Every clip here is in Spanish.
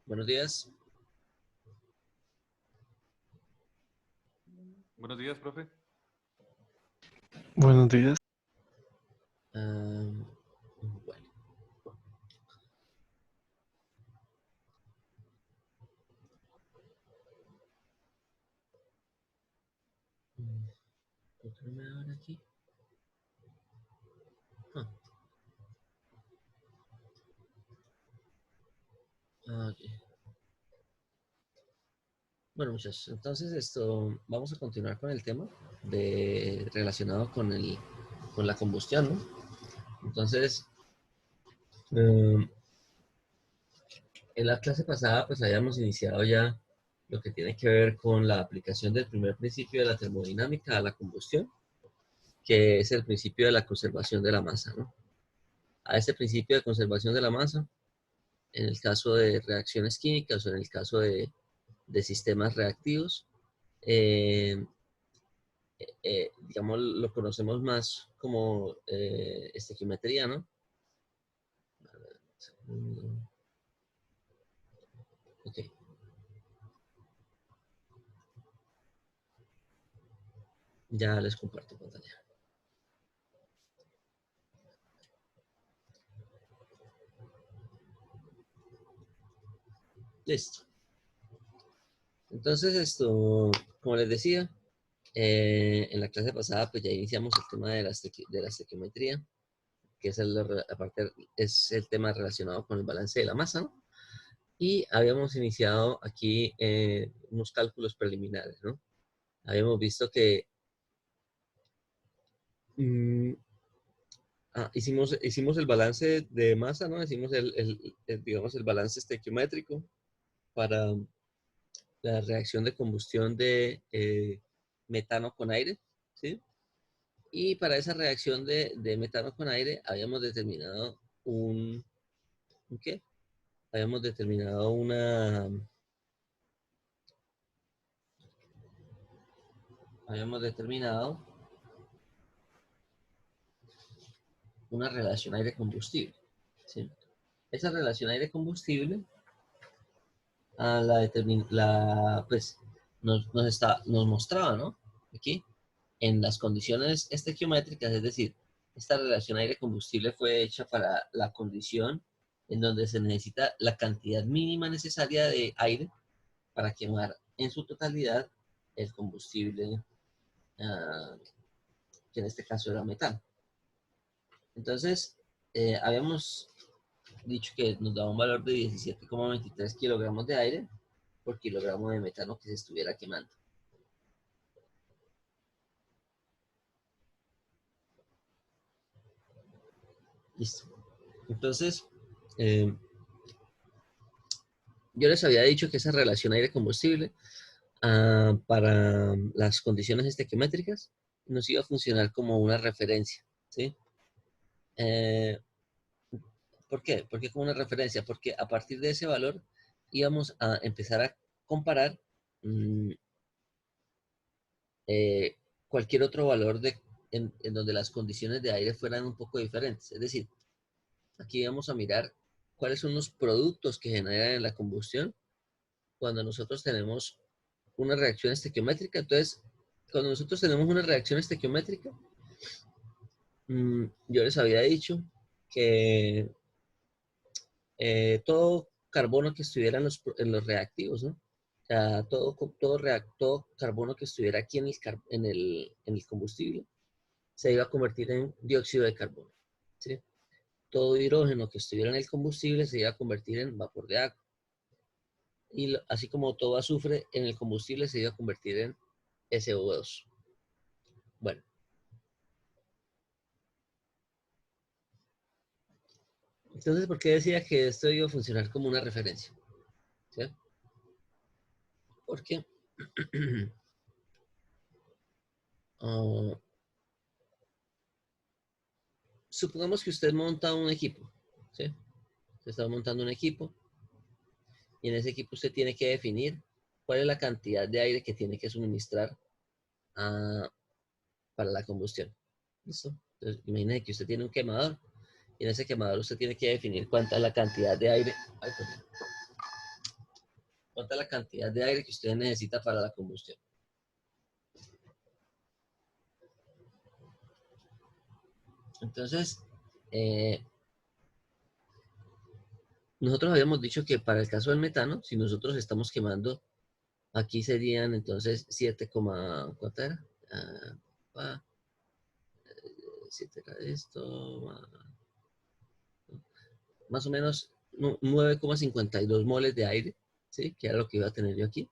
Buenos días. Buenos días, profe. Buenos días. Bueno. ¿Por qué no me abre aquí? Ah. Ok. Bueno, muchachos, entonces vamos a continuar con el tema relacionado con la combustión, ¿no? Entonces, en la clase pasada, pues habíamos iniciado ya lo que tiene que ver con la aplicación del primer principio de la termodinámica a la combustión, que es el principio de la conservación de la masa, ¿no? A ese principio de conservación de la masa, en el caso de reacciones químicas o en el caso de sistemas reactivos, digamos, lo conocemos más como estequiometría, ¿no? A ver, un segundo. Ok. Ya les comparto pantalla. Listo. Entonces, como les decía, en la clase pasada, pues ya iniciamos el tema de la estequiometría, que es aparte es el tema relacionado con el balance de la masa, ¿no? Y habíamos iniciado aquí unos cálculos preliminares, ¿no? Habíamos visto que hicimos el balance de masa, ¿no? Hicimos digamos, el balance estequiométrico para la reacción de combustión de metano con aire, ¿sí? Y para esa reacción de metano con aire habíamos determinado ¿qué? Habíamos determinado una relación aire-combustible, ¿sí? Esa relación aire-combustible pues, nos mostraba, ¿no? Aquí, en las condiciones estequiométricas, es decir, esta relación aire-combustible fue hecha para la condición en donde se necesita la cantidad mínima necesaria de aire para quemar en su totalidad el combustible, que en este caso era metano. Entonces, habíamos dicho que nos daba un valor de 17,23 kilogramos de aire por kilogramo de metano que se estuviera quemando. Listo. Entonces, yo les había dicho que esa relación aire-combustible para las condiciones estequiométricas nos iba a funcionar como una referencia, ¿sí? ¿Por qué? ¿Por qué como una referencia? Porque a partir de ese valor íbamos a empezar a comparar cualquier otro valor en donde las condiciones de aire fueran un poco diferentes. Es decir, aquí vamos a mirar cuáles son los productos que generan en la combustión cuando nosotros tenemos una reacción estequiométrica. Entonces, cuando nosotros tenemos una reacción estequiométrica, yo les había dicho que todo carbono que estuviera en los reactivos, ¿no? O sea, todo carbono que estuviera aquí en el combustible se iba a convertir en dióxido de carbono, ¿sí? Todo hidrógeno que estuviera en el combustible se iba a convertir en vapor de agua. y así como todo azufre en el combustible se iba a convertir en SO2. Bueno, entonces, ¿por qué decía que esto iba a funcionar como una referencia? ¿Sí? Porque uh, supongamos que usted monta un equipo, ¿sí? Usted está montando un equipo y en ese equipo usted tiene que definir cuál es la cantidad de aire que tiene que suministrar uh, para la combustión. ¿Listo? Entonces, imagine que usted tiene un quemador y en ese quemador usted tiene que definir cuánta es la cantidad de aire, cuánta es la cantidad de aire que usted necesita para la combustión. Entonces, nosotros habíamos dicho que para el caso del metano, si nosotros estamos quemando, aquí serían entonces 7, ¿cuánto era? 7 era esto, más o menos 9,52 moles de aire, ¿sí? Que era lo que iba a tener yo aquí.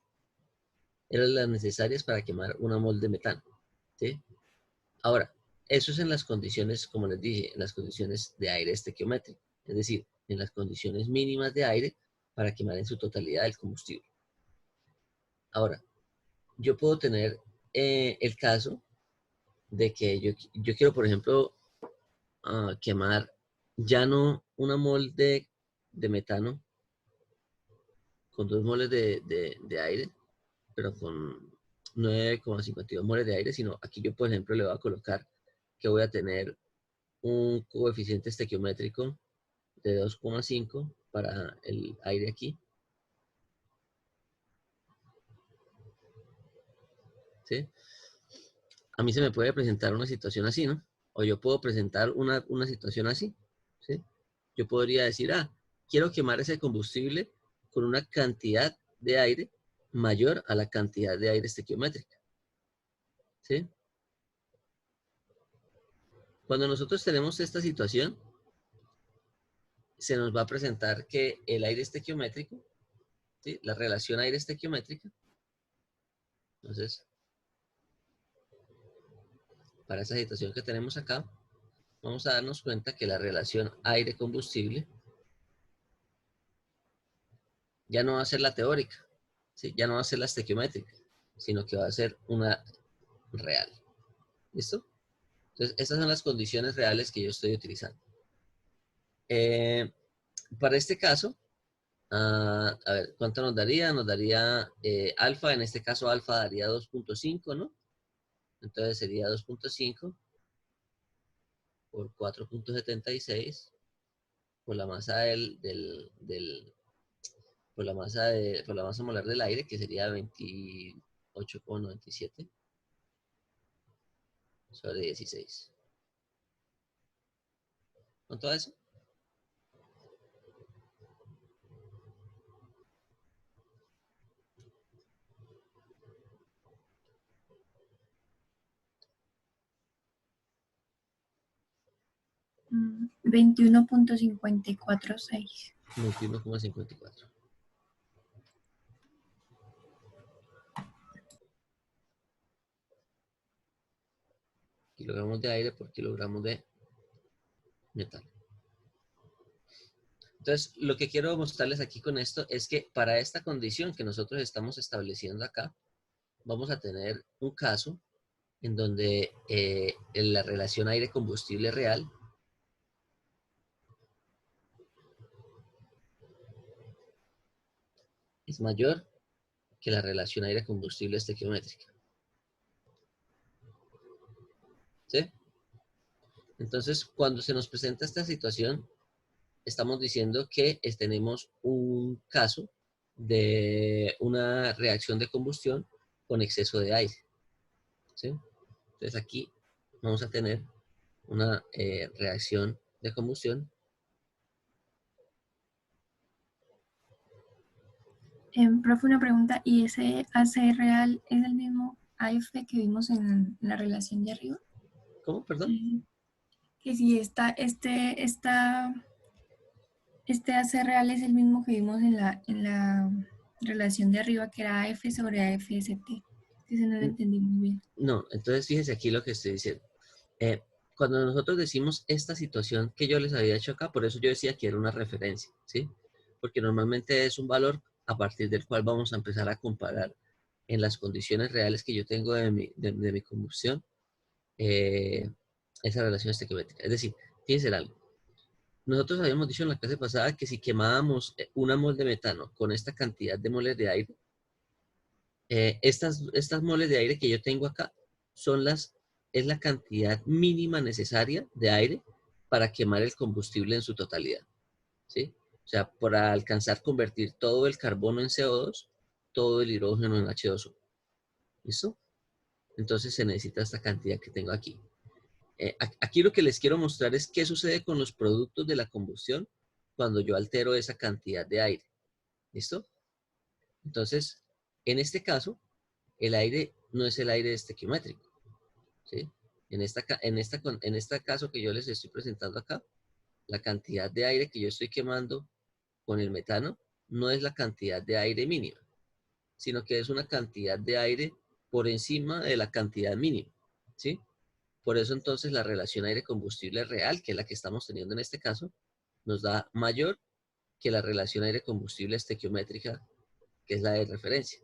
Eran las necesarias para quemar una mol de metano, ¿sí? Ahora, eso es en las condiciones, como les dije, en las condiciones de aire estequiométrico, es decir, en las condiciones mínimas de aire para quemar en su totalidad el combustible. Ahora, yo puedo tener el caso de que yo quiero, por ejemplo, quemar ya no una mol de metano con 2 moles de aire, pero con 9,52 moles de aire, sino aquí yo, por ejemplo, le voy a colocar que voy a tener un coeficiente estequiométrico de 2,5 para el aire aquí, ¿sí? A mí se me puede presentar una situación así, ¿no? O yo puedo presentar una situación así, ¿sí? Yo podría decir, quiero quemar ese combustible con una cantidad de aire mayor a la cantidad de aire estequiométrica, ¿sí? Cuando nosotros tenemos esta situación, se nos va a presentar que el aire estequiométrico, ¿sí? La relación aire estequiométrica, entonces, para esa situación que tenemos acá, vamos a darnos cuenta que la relación aire-combustible ya no va a ser la teórica, ¿sí? Ya no va a ser la estequiométrica, sino que va a ser una real. ¿Listo? Entonces, estas son las condiciones reales que yo estoy utilizando. Para este caso, a ver, ¿cuánto nos daría? Nos daría alfa, en este caso alfa daría 2,5, ¿no? Entonces sería 2,5 por 4,76 por la masa por la masa molar del aire, que sería 28,97 sobre 16. ¿Cuánto da eso? Mm, 21,546. 21,54. Kilogramos de aire por kilogramos de metal. Entonces, lo que quiero mostrarles aquí con esto es que para esta condición que nosotros estamos estableciendo acá, vamos a tener un caso en donde la relación aire-combustible real es mayor que la relación aire-combustible estequiométrica. ¿Sí? Entonces, cuando se nos presenta esta situación, estamos diciendo que tenemos un caso de una reacción de combustión con exceso de aire. ¿Sí? Entonces aquí vamos a tener una reacción de combustión. Profe, una pregunta, ¿y ese AC real es el mismo AF que vimos en la relación de arriba? ¿Cómo? Perdón. Que si este AC real es el mismo que vimos en relación de arriba que era AF sobre AFST. Eso no lo entendí muy bien. No, entonces fíjense aquí lo que estoy diciendo. Eh, Cuando nosotros decimos esta situación que yo les había hecho acá, por eso yo decía que era una referencia, ¿sí? Porque normalmente es un valor a partir del cual vamos a empezar a comparar en las condiciones reales que yo tengo de mi combustión, eh, esa relación estequiométrica. Es decir, fíjense algo. Nosotros habíamos dicho en la clase pasada que si quemábamos una mol de metano con esta cantidad de moles de aire, estas moles de aire que yo tengo acá es la cantidad mínima necesaria de aire para quemar el combustible en su totalidad, ¿sí? O sea, para alcanzar convertir todo el carbono en CO2, todo el hidrógeno en H2O. ¿Listo? Entonces se necesita esta cantidad que tengo aquí. Aquí lo que les quiero mostrar es qué sucede con los productos de la combustión cuando yo altero esa cantidad de aire. ¿Listo? Entonces, en este caso, el aire no es el aire estequiométrico, ¿sí? En este caso que yo les estoy presentando acá, la cantidad de aire que yo estoy quemando con el metano no es la cantidad de aire mínima, sino que es una cantidad de aire por encima de la cantidad mínima, ¿sí? Por eso entonces la relación aire-combustible real, que es la que estamos teniendo en este caso, nos da mayor que la relación aire-combustible estequiométrica, que es la de referencia,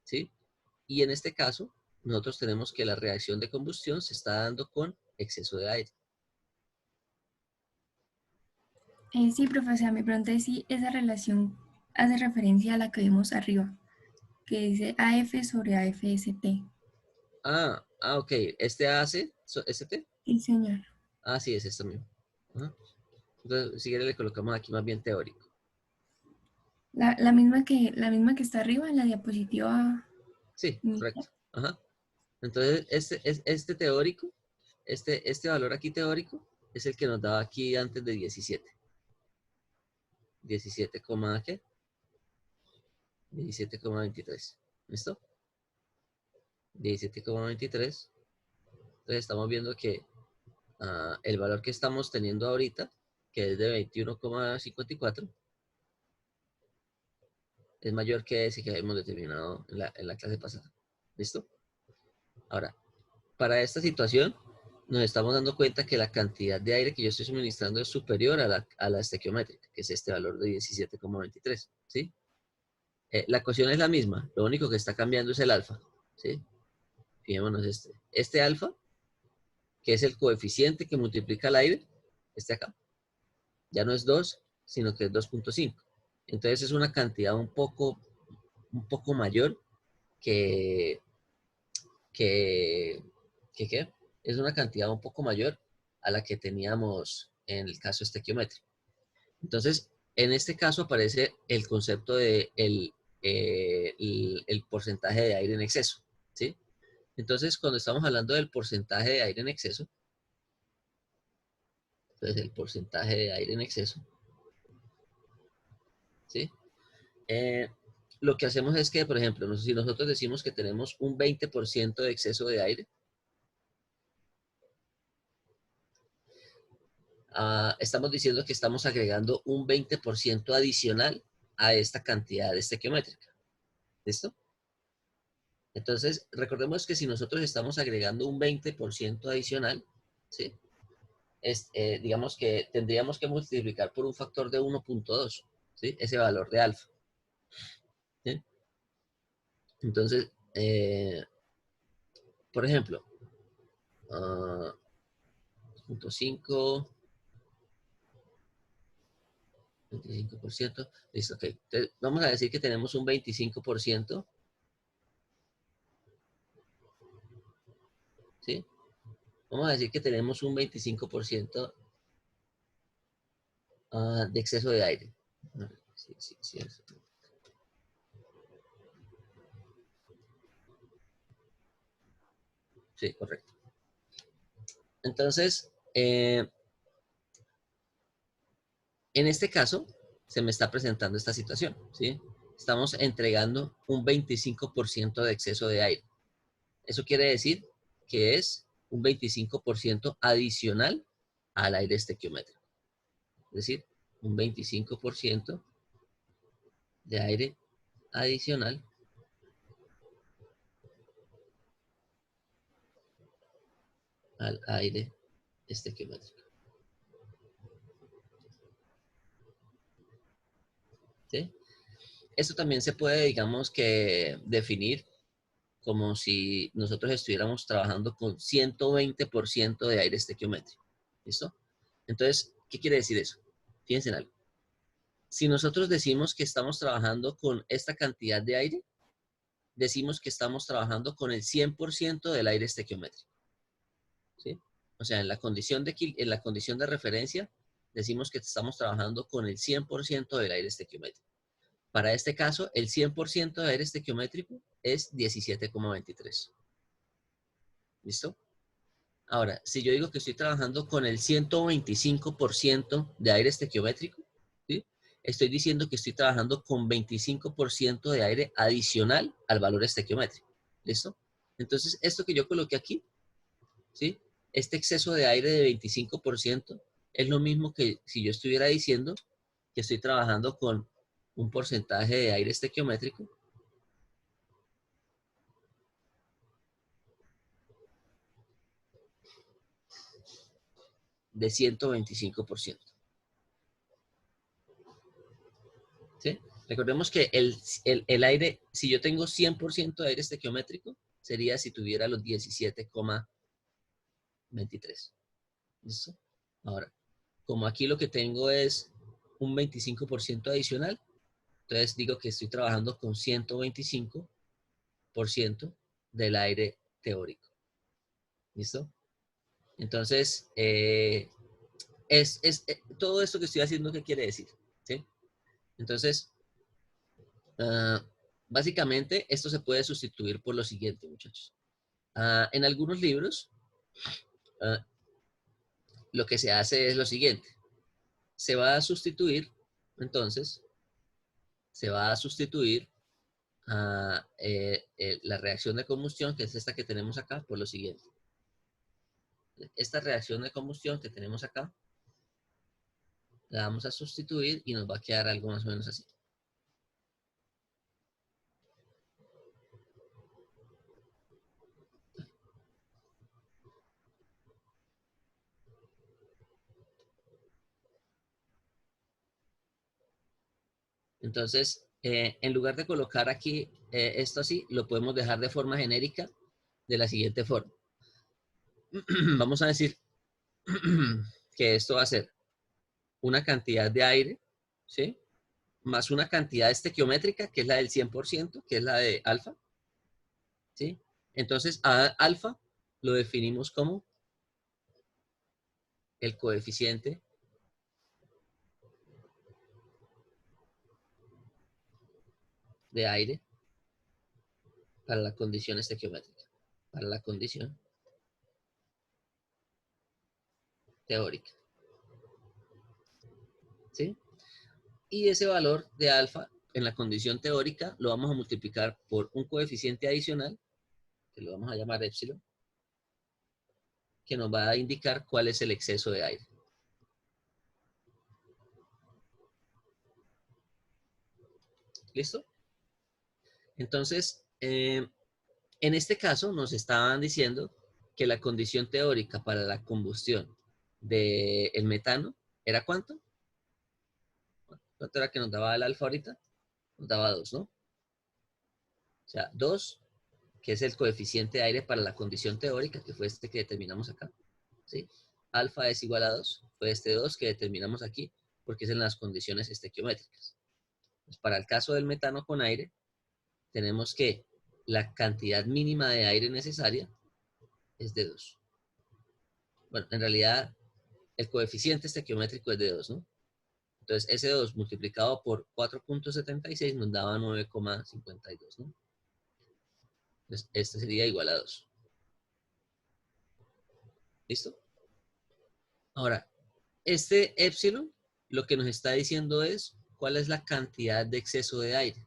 ¿sí? Y en este caso, nosotros tenemos que la reacción de combustión se está dando con exceso de aire. Sí, profesora, me pregunté si esa relación hace referencia a la que vimos arriba, que dice AF sobre AFST. Ok. ¿Este AC? ¿ST? Sí, señor. Ah, sí, es esto mismo. Ajá. Entonces, si quiere le colocamos aquí más bien teórico. La misma que está arriba en la diapositiva Sí, inicial. correcto. Ajá. Entonces, este teórico, este valor aquí teórico, es el que nos daba aquí antes de 17. 17, ¿qué? 17,23. ¿Listo? 17,23. Entonces estamos viendo que el valor que estamos teniendo ahorita, que es de 21,54, es mayor que ese que habíamos determinado en la clase pasada. ¿Listo? Ahora, para esta situación, nos estamos dando cuenta que la cantidad de aire que yo estoy suministrando es superior a la estequiométrica, que es este valor de 17,23. ¿Sí? La ecuación es la misma, lo único que está cambiando es el alfa. ¿Sí? Fijémonos este alfa, que es el coeficiente que multiplica el aire, este acá, ya no es 2, sino que es 2,5. Entonces es una cantidad un poco mayor que, que, ¿qué? Es una cantidad un poco mayor a la que teníamos en el caso estequiométrico. Entonces, en este caso aparece el concepto de el porcentaje de aire en exceso, ¿sí? Entonces, cuando estamos hablando del porcentaje de aire en exceso, entonces el porcentaje de aire en exceso, ¿sí? Eh, lo que hacemos es que, por ejemplo, si nosotros decimos que tenemos un 20% de exceso de aire, estamos diciendo que estamos agregando un 20% adicional a esta cantidad estequiométrica. ¿Listo? Entonces, recordemos que si nosotros estamos agregando un 20% adicional, ¿sí? Digamos que tendríamos que multiplicar por un factor de 1,2, ¿sí? Ese valor de alfa. ¿Sí? Entonces, por ejemplo, 0,5, 25%, listo, ok. Entonces, vamos a decir que tenemos un 25%, ¿sí? Vamos a decir que tenemos un 25% de exceso de aire. Sí, sí, sí, sí, correcto. Entonces, en este caso, se me está presentando esta situación, ¿sí? Estamos entregando un 25% de exceso de aire. Eso quiere decir que es un 25% adicional al aire estequiométrico. Es decir, un 25% de aire adicional al aire estequiométrico. ¿Sí? Esto también se puede, digamos, que definir como si nosotros estuviéramos trabajando con 120% de aire estequiométrico. ¿Listo? Entonces, ¿qué quiere decir eso? Fíjense en algo. Si nosotros decimos que estamos trabajando con esta cantidad de aire, decimos que estamos trabajando con el 100% del aire estequiométrico. ¿Sí? O sea, en la condición de referencia, decimos que estamos trabajando con el 100% del aire estequiométrico. Para este caso, el 100% de aire estequiométrico es 17,23. ¿Listo? Ahora, si yo digo que estoy trabajando con el 125% de aire estequiométrico, ¿sí? Estoy diciendo que estoy trabajando con 25% de aire adicional al valor estequiométrico. ¿Listo? Entonces, esto que yo coloqué aquí, ¿sí? Este exceso de aire de 25% es lo mismo que si yo estuviera diciendo que estoy trabajando con un porcentaje de aire estequiométrico de 125%. ¿Sí? Recordemos que el aire, si yo tengo 100% de aire estequiométrico, sería si tuviera los 17,23. ¿Listo? Ahora, como aquí lo que tengo es un 25% adicional, entonces digo que estoy trabajando con 125% del aire teórico. ¿Listo? Entonces, todo esto que estoy haciendo, ¿qué quiere decir? ¿Sí? Entonces, básicamente, esto se puede sustituir por lo siguiente, muchachos. En algunos libros, lo que se hace es lo siguiente. Se va a sustituir, entonces, se va a sustituir la reacción de combustión, que es esta que tenemos acá, por lo siguiente. Esta reacción de combustión que tenemos acá, la vamos a sustituir y nos va a quedar algo más o menos así. Entonces, en lugar de colocar aquí esto así, lo podemos dejar de forma genérica de la siguiente forma. Vamos a decir que esto va a ser una cantidad de aire, ¿sí? Más una cantidad estequiométrica, que es la del 100%, que es la de alfa, ¿sí? Entonces, a alfa lo definimos como el coeficiente de aire para la condición estequiométrica, para la condición teórica, ¿sí? Y ese valor de alfa en la condición teórica lo vamos a multiplicar por un coeficiente adicional, que lo vamos a llamar épsilon, que nos va a indicar cuál es el exceso de aire. ¿Listo? Entonces, en este caso nos estaban diciendo que la condición teórica para la combustión del metano era ¿cuánto? ¿Cuánto era que nos daba el alfa ahorita? Nos daba 2, ¿no? O sea, 2, que es el coeficiente de aire para la condición teórica, que fue este que determinamos acá. ¿Sí? Alfa es igual a 2, fue este 2 que determinamos aquí, porque es en las condiciones estequiométricas. Pues para el caso del metano con aire, tenemos que la cantidad mínima de aire necesaria es de 2. Bueno, en realidad, el coeficiente estequiométrico es de 2, ¿no? Entonces, ese 2 multiplicado por 4,76 nos daba 9,52, ¿no? Entonces, este sería igual a 2. ¿Listo? Ahora, este épsilon lo que nos está diciendo es cuál es la cantidad de exceso de aire.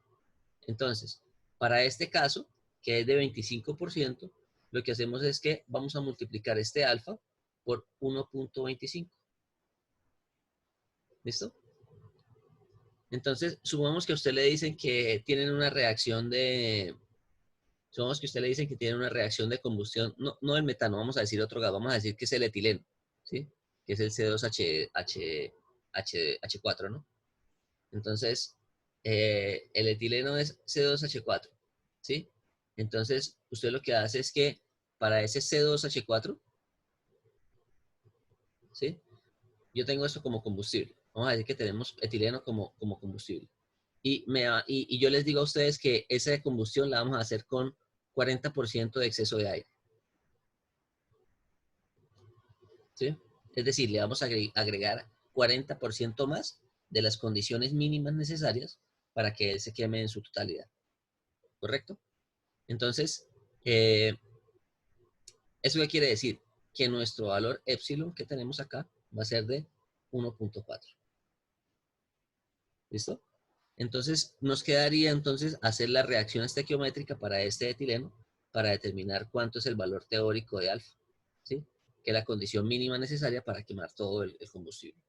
Entonces, para este caso, que es de 25%, lo que hacemos es que vamos a multiplicar este alfa por 1,25. ¿Listo? Entonces, supongamos que a usted le dicen que tienen una reacción de combustión, no del metano, vamos a decir otro gas, vamos a decir que es el etileno, ¿sí? Que es el C2H4, ¿no? Entonces, el etileno es C2H4, ¿sí? Entonces, usted lo que hace es que para ese C2H4, ¿sí? Yo tengo esto como combustible. Vamos a decir que tenemos etileno como combustible. Y yo les digo a ustedes que esa combustión la vamos a hacer con 40% de exceso de aire, ¿sí? Es decir, le vamos a agregar 40% más de las condiciones mínimas necesarias para que él se queme en su totalidad, ¿correcto? Entonces, eh, ¿eso qué quiere decir? Que nuestro valor epsilon que tenemos acá va a ser de 1.4. ¿Listo? Entonces, nos quedaría entonces hacer la reacción estequiométrica para este etileno para determinar cuánto es el valor teórico de alfa, ¿sí? Que es la condición mínima necesaria para quemar todo el combustible.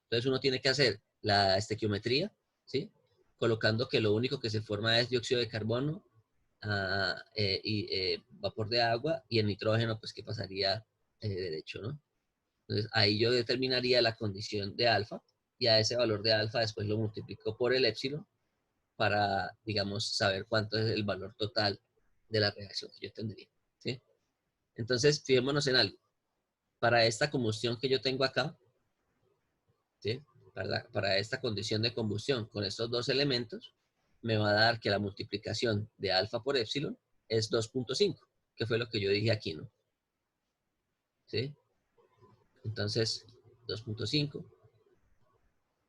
Entonces, uno tiene que hacer la estequiometría, ¿sí? Colocando que lo único que se forma es dióxido de carbono y vapor de agua, y el nitrógeno, pues, que pasaría derecho, ¿no? Entonces, ahí yo determinaría la condición de alfa, y a ese valor de alfa después lo multiplico por el épsilon para, digamos, saber cuánto es el valor total de la reacción que yo tendría, ¿sí? Entonces, fijémonos en algo. Para esta combustión que yo tengo acá, ¿sí? Para esta condición de combustión con estos dos elementos, me va a dar que la multiplicación de alfa por épsilon es 2.5, que fue lo que yo dije aquí, ¿no? ¿Sí? Entonces, 2.5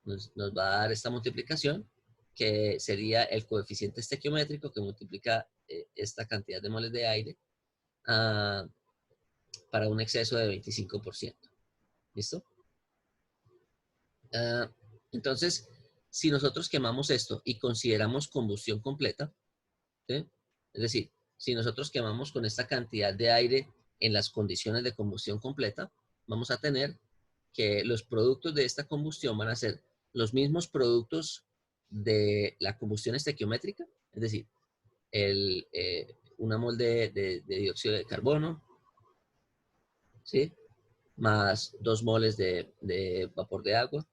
nos va a dar esta multiplicación, que sería el coeficiente estequiométrico que multiplica esta cantidad de moles de aire uh, para un exceso de 25%. ¿Listo? Uh, entonces, si nosotros quemamos esto y consideramos combustión completa, ¿sí? Es decir, si nosotros quemamos con esta cantidad de aire en las condiciones de combustión completa, vamos a tener que los productos de esta combustión van a ser los mismos productos de la combustión estequiométrica, es decir, una mol de dióxido de carbono, ¿sí? Más 2 moles de vapor de agua,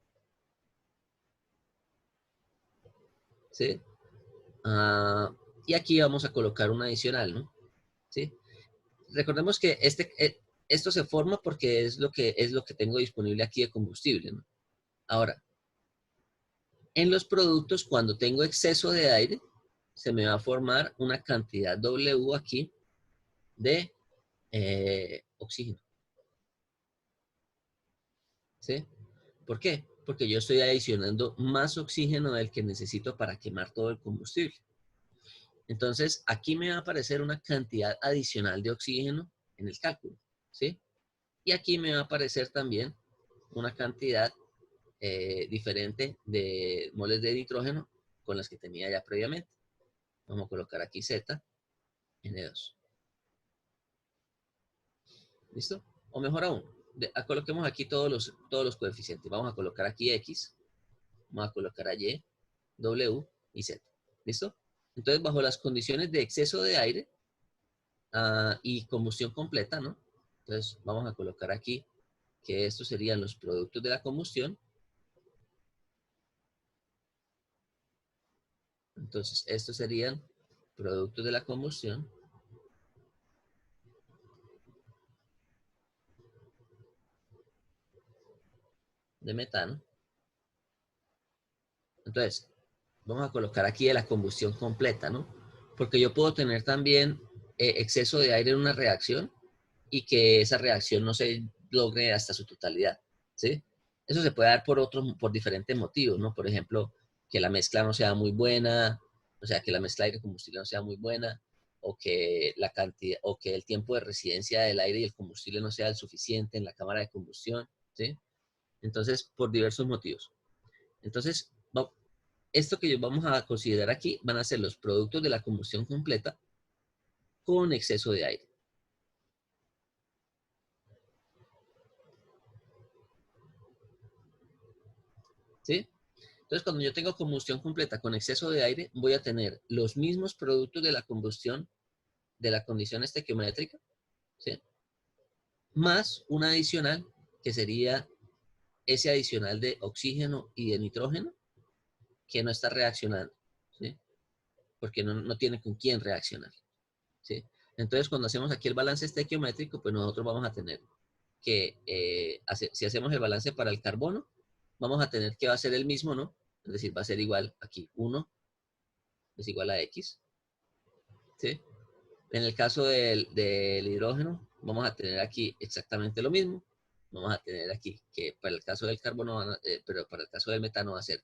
¿sí? Y aquí vamos a colocar un adicional, ¿no? ¿Sí? Recordemos que esto se forma porque es lo que tengo disponible aquí de combustible, ¿no? Ahora, en los productos, cuando tengo exceso de aire, se me va a formar una cantidad W aquí de oxígeno, ¿sí? ¿Por qué? Porque yo estoy adicionando más oxígeno del que necesito para quemar todo el combustible. Entonces, aquí me va a aparecer una cantidad adicional de oxígeno en el cálculo, ¿sí? Y aquí me va a aparecer también una cantidad diferente de moles de nitrógeno con las que tenía ya previamente. Vamos a colocar aquí Z, N2. ¿Listo? O mejor aún, coloquemos aquí todos los coeficientes. Vamos a colocar aquí X, vamos a colocar a Y, W y Z. ¿Listo? Entonces, bajo las condiciones de exceso de aire y combustión completa, ¿no? Entonces, vamos a colocar aquí que estos serían los productos de la combustión. Entonces, estos serían productos de la combustión de metano. Entonces, vamos a colocar aquí de la combustión completa, ¿no? Porque yo puedo tener también exceso de aire en una reacción y que esa reacción no se logre hasta su totalidad, ¿sí? Eso se puede dar por diferentes motivos, ¿no? Por ejemplo, que la mezcla no sea muy buena, o sea, que la mezcla aire-combustible no sea muy buena, o que la cantidad, o que el tiempo de residencia del aire y el combustible no sea el suficiente en la cámara de combustión, ¿sí? Entonces, por diversos motivos. Entonces, esto que vamos a considerar aquí van a ser los productos de la combustión completa con exceso de aire. ¿Sí? Entonces, cuando yo tengo combustión completa con exceso de aire, voy a tener los mismos productos de la combustión de la condición estequiométrica, ¿sí? Más una adicional, que sería ese adicional de oxígeno y de nitrógeno, que no está reaccionando, ¿sí? Porque no tiene con quién reaccionar, ¿sí? Entonces, cuando hacemos aquí el balance estequiométrico, pues nosotros vamos a tener que, si hacemos el balance para el carbono, vamos a tener que va a ser el mismo, ¿no? Es decir, va a ser igual aquí, 1 es igual a X, ¿sí? En el caso del hidrógeno, vamos a tener aquí exactamente lo mismo. Vamos a tener aquí que para el caso del carbono, pero para el caso del metano va a ser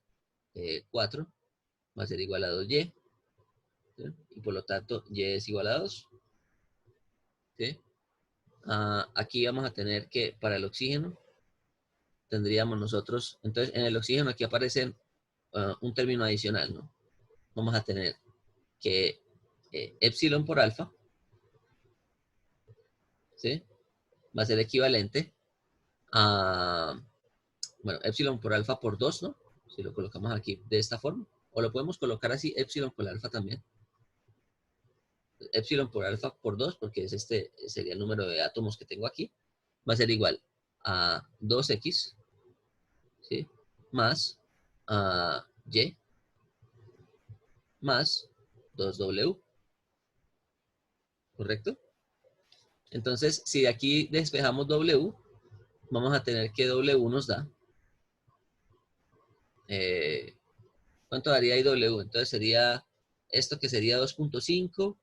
4, va a ser igual a 2Y, ¿sí? Y por lo tanto Y es igual a 2, ¿sí? Aquí vamos a tener que para el oxígeno tendríamos nosotros, entonces en el oxígeno aquí aparece un término adicional, ¿no? Vamos a tener que epsilon por alfa, ¿sí? Va a ser equivalente a, bueno, epsilon por alfa por 2, ¿no? Si lo colocamos aquí de esta forma. O lo podemos colocar así, epsilon por alfa también. Epsilon por alfa por 2, porque es sería el número de átomos que tengo aquí. Va a ser igual a 2x, ¿sí? Más y más 2w, ¿correcto? Entonces, si de aquí despejamos w, vamos a tener que w nos da, ¿cuánto daría ahí w? Entonces sería esto que sería 2.5,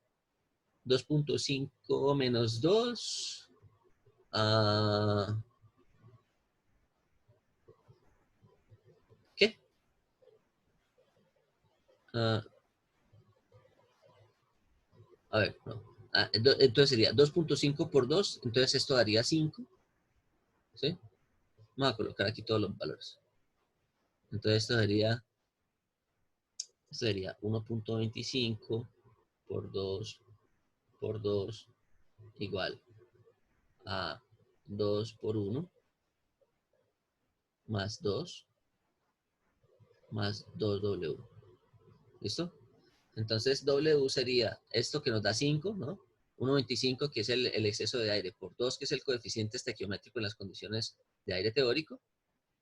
2.5 menos 2, ¿qué? Ah, a ver, no. Entonces sería 2.5 por 2, entonces esto daría 5, ¿sí? Vamos a colocar aquí todos los valores. Entonces esto sería 1.25 por 2 igual a 2 por 1 más 2 más 2W. ¿Listo? Entonces W sería esto que nos da 5, ¿no? 1.25, que es el exceso de aire, por 2, que es el coeficiente estequiométrico en las condiciones de aire teórico,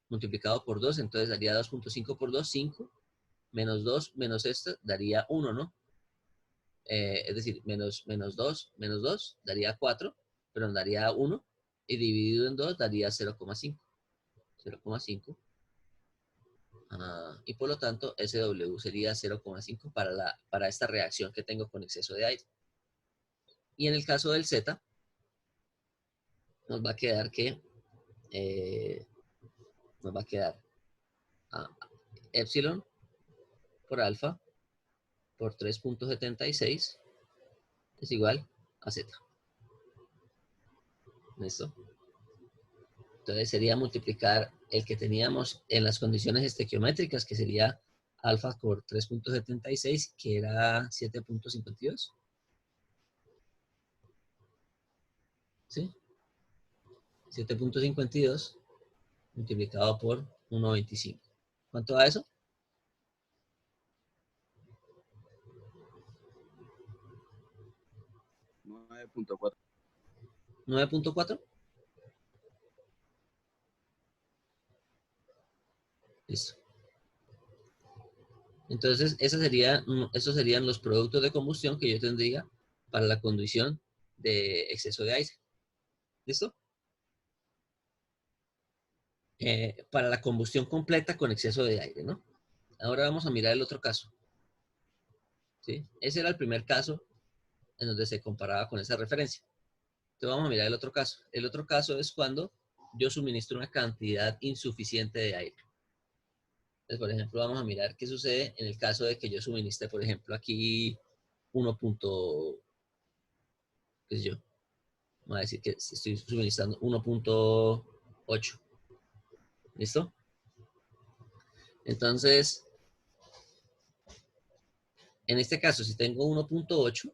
multiplicado por 2, entonces daría 2.5 por 2, 5, menos 2, menos esto, daría 1, ¿no? Es decir, menos 2, daría 4, pero nos daría 1, y dividido en 2 daría 0,5. 0,5. Y por lo tanto, SW sería 0,5 para esta reacción que tengo con exceso de aire. Y en el caso del Z, nos va a quedar que nos va a quedar epsilon por alfa por 3.76 es igual a Z. ¿Listo? Entonces sería multiplicar el que teníamos en las condiciones estequiométricas, que sería alfa por 3.76, que era 7.52. ¿Sí? 7.52 multiplicado por 1.25. ¿Cuánto da eso? 9.4. 9.4. Listo. Entonces, esos serían los productos de combustión que yo tendría para la condición de exceso de aire. ¿Listo? Para la combustión completa con exceso de aire, ¿no? Ahora vamos a mirar el otro caso. ¿Sí? Ese era el primer caso en donde se comparaba con esa referencia. Entonces vamos a mirar el otro caso. El otro caso es cuando yo suministro una cantidad insuficiente de aire. Entonces, por ejemplo, vamos a mirar qué sucede en el caso de que yo suministre, por ejemplo, aquí 1. ¿Qué sé yo? Vamos a decir que estoy suministrando 1.8. ¿Listo? Entonces, en este caso, si tengo 1.8,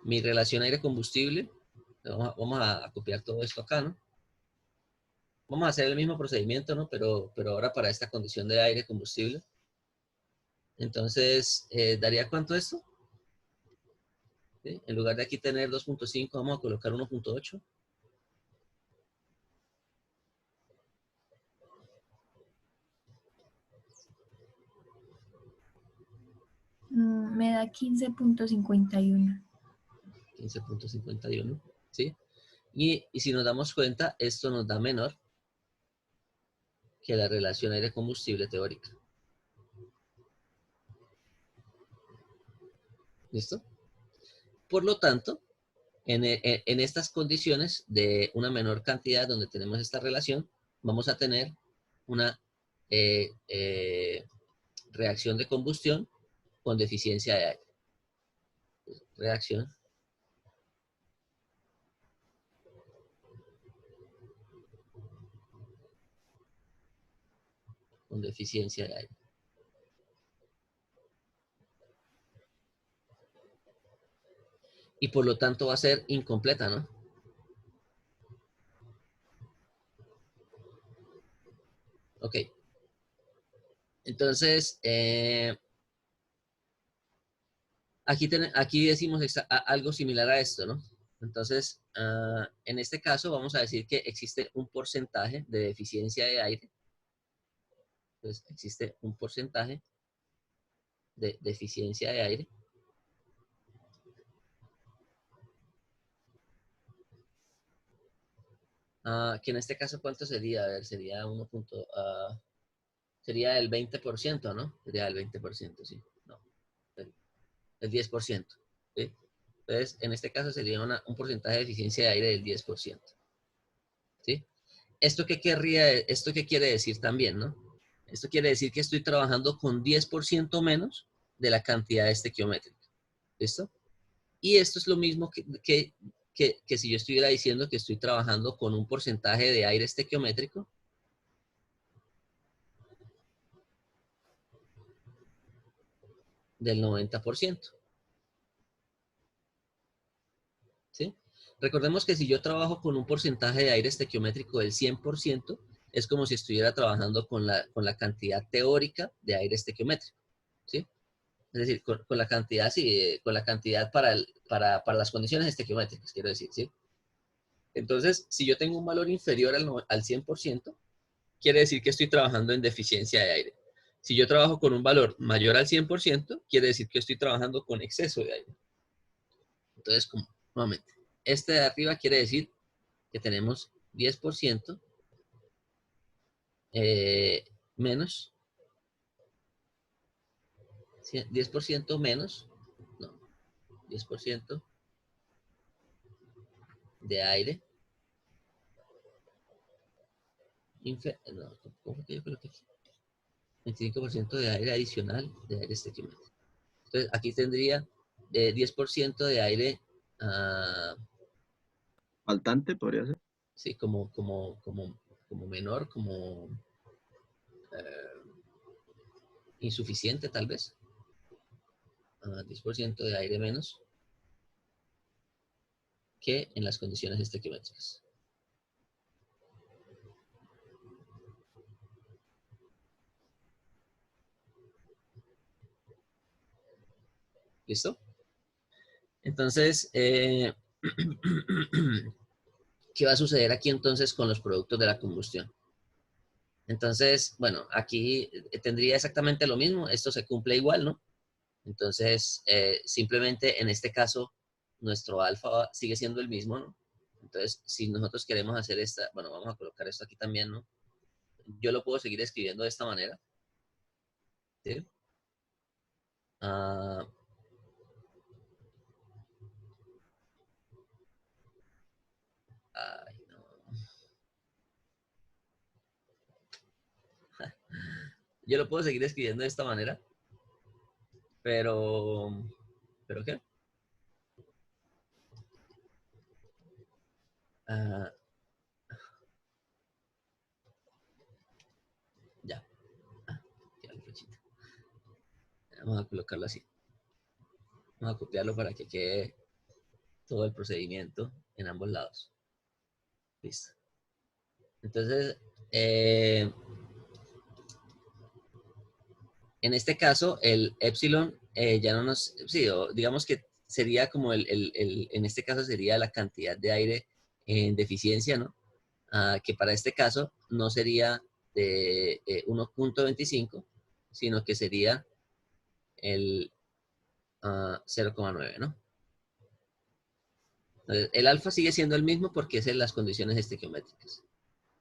mi relación aire-combustible, vamos a copiar todo esto acá, ¿no? Vamos a hacer el mismo procedimiento, ¿no? Pero ahora para esta condición de aire combustible. Entonces, ¿daría cuánto esto? ¿Sí? En lugar de aquí tener 2.5, vamos a colocar 1.8. Me da 15.51. 15.51, ¿sí? Y si nos damos cuenta, esto nos da menor que la relación aire-combustible teórica. ¿Listo? Por lo tanto, en estas condiciones de una menor cantidad donde tenemos esta relación, vamos a tener una reacción de combustión con deficiencia de aire. Reacción con deficiencia de aire. Y por lo tanto va a ser incompleta, ¿no? Ok. Entonces, aquí decimos algo similar a esto, ¿no? Entonces, en este caso vamos a decir que existe un porcentaje de deficiencia de aire. Entonces, existe un porcentaje de deficiencia de aire. Que en este caso, ¿cuánto sería? A ver, sería sería el 20%, ¿no? Sería el 20%, sí. No, el 10%. ¿Sí? Entonces, en este caso sería un porcentaje de eficiencia de aire del 10%. ¿Sí? ¿Esto qué quiere decir también, no? Esto quiere decir que estoy trabajando con 10% menos de la cantidad estequiométrica. ¿Listo? Y esto es lo mismo que si yo estuviera diciendo que estoy trabajando con un porcentaje de aire estequiométrico del 90%. ¿Sí? Recordemos que si yo trabajo con un porcentaje de aire estequiométrico del 100%, es como si estuviera trabajando con la cantidad teórica de aire estequiométrico. ¿Sí? Es decir, con la cantidad, sí, con la cantidad para las condiciones estequiométricas, quiero decir, ¿sí? Entonces, si yo tengo un valor inferior al 100%, quiere decir que estoy trabajando en deficiencia de aire. Si yo trabajo con un valor mayor al 100%, quiere decir que estoy trabajando con exceso de aire. Entonces, nuevamente, este de arriba quiere decir que tenemos 10% menos, 10% menos, no, 10% de aire, no, ¿cómo fue que yo coloqué aquí? 25% de aire adicional de aire estequiométrico. Entonces, aquí tendría 10% de aire, Faltante podría ser. sí, como menor, como insuficiente tal vez. 10% de aire menos que en las condiciones estequiométricas. ¿Listo? Entonces, ¿qué va a suceder aquí entonces con los productos de la combustión? Entonces, bueno, aquí tendría exactamente lo mismo. Esto se cumple igual, ¿no? Entonces, simplemente en este caso, nuestro alfa sigue siendo el mismo, ¿no? Entonces, si nosotros queremos hacer esta, bueno, vamos a colocar esto aquí también, ¿no? Yo lo puedo seguir escribiendo de esta manera. ¿Sí? Ah, ay, no. Yo lo puedo seguir escribiendo de esta manera, ¿pero qué? Ah, ya, ya la flechita. Vamos a colocarlo así. Vamos a copiarlo para que quede todo el procedimiento en ambos lados. Listo. Entonces, en este caso, el epsilon ya no nos, sí, digamos que sería como en este caso sería la cantidad de aire en deficiencia, ¿no? Que para este caso no sería de 1.25, sino que sería el 0,9, ¿no? Entonces, el alfa sigue siendo el mismo porque es en las condiciones estequiométricas.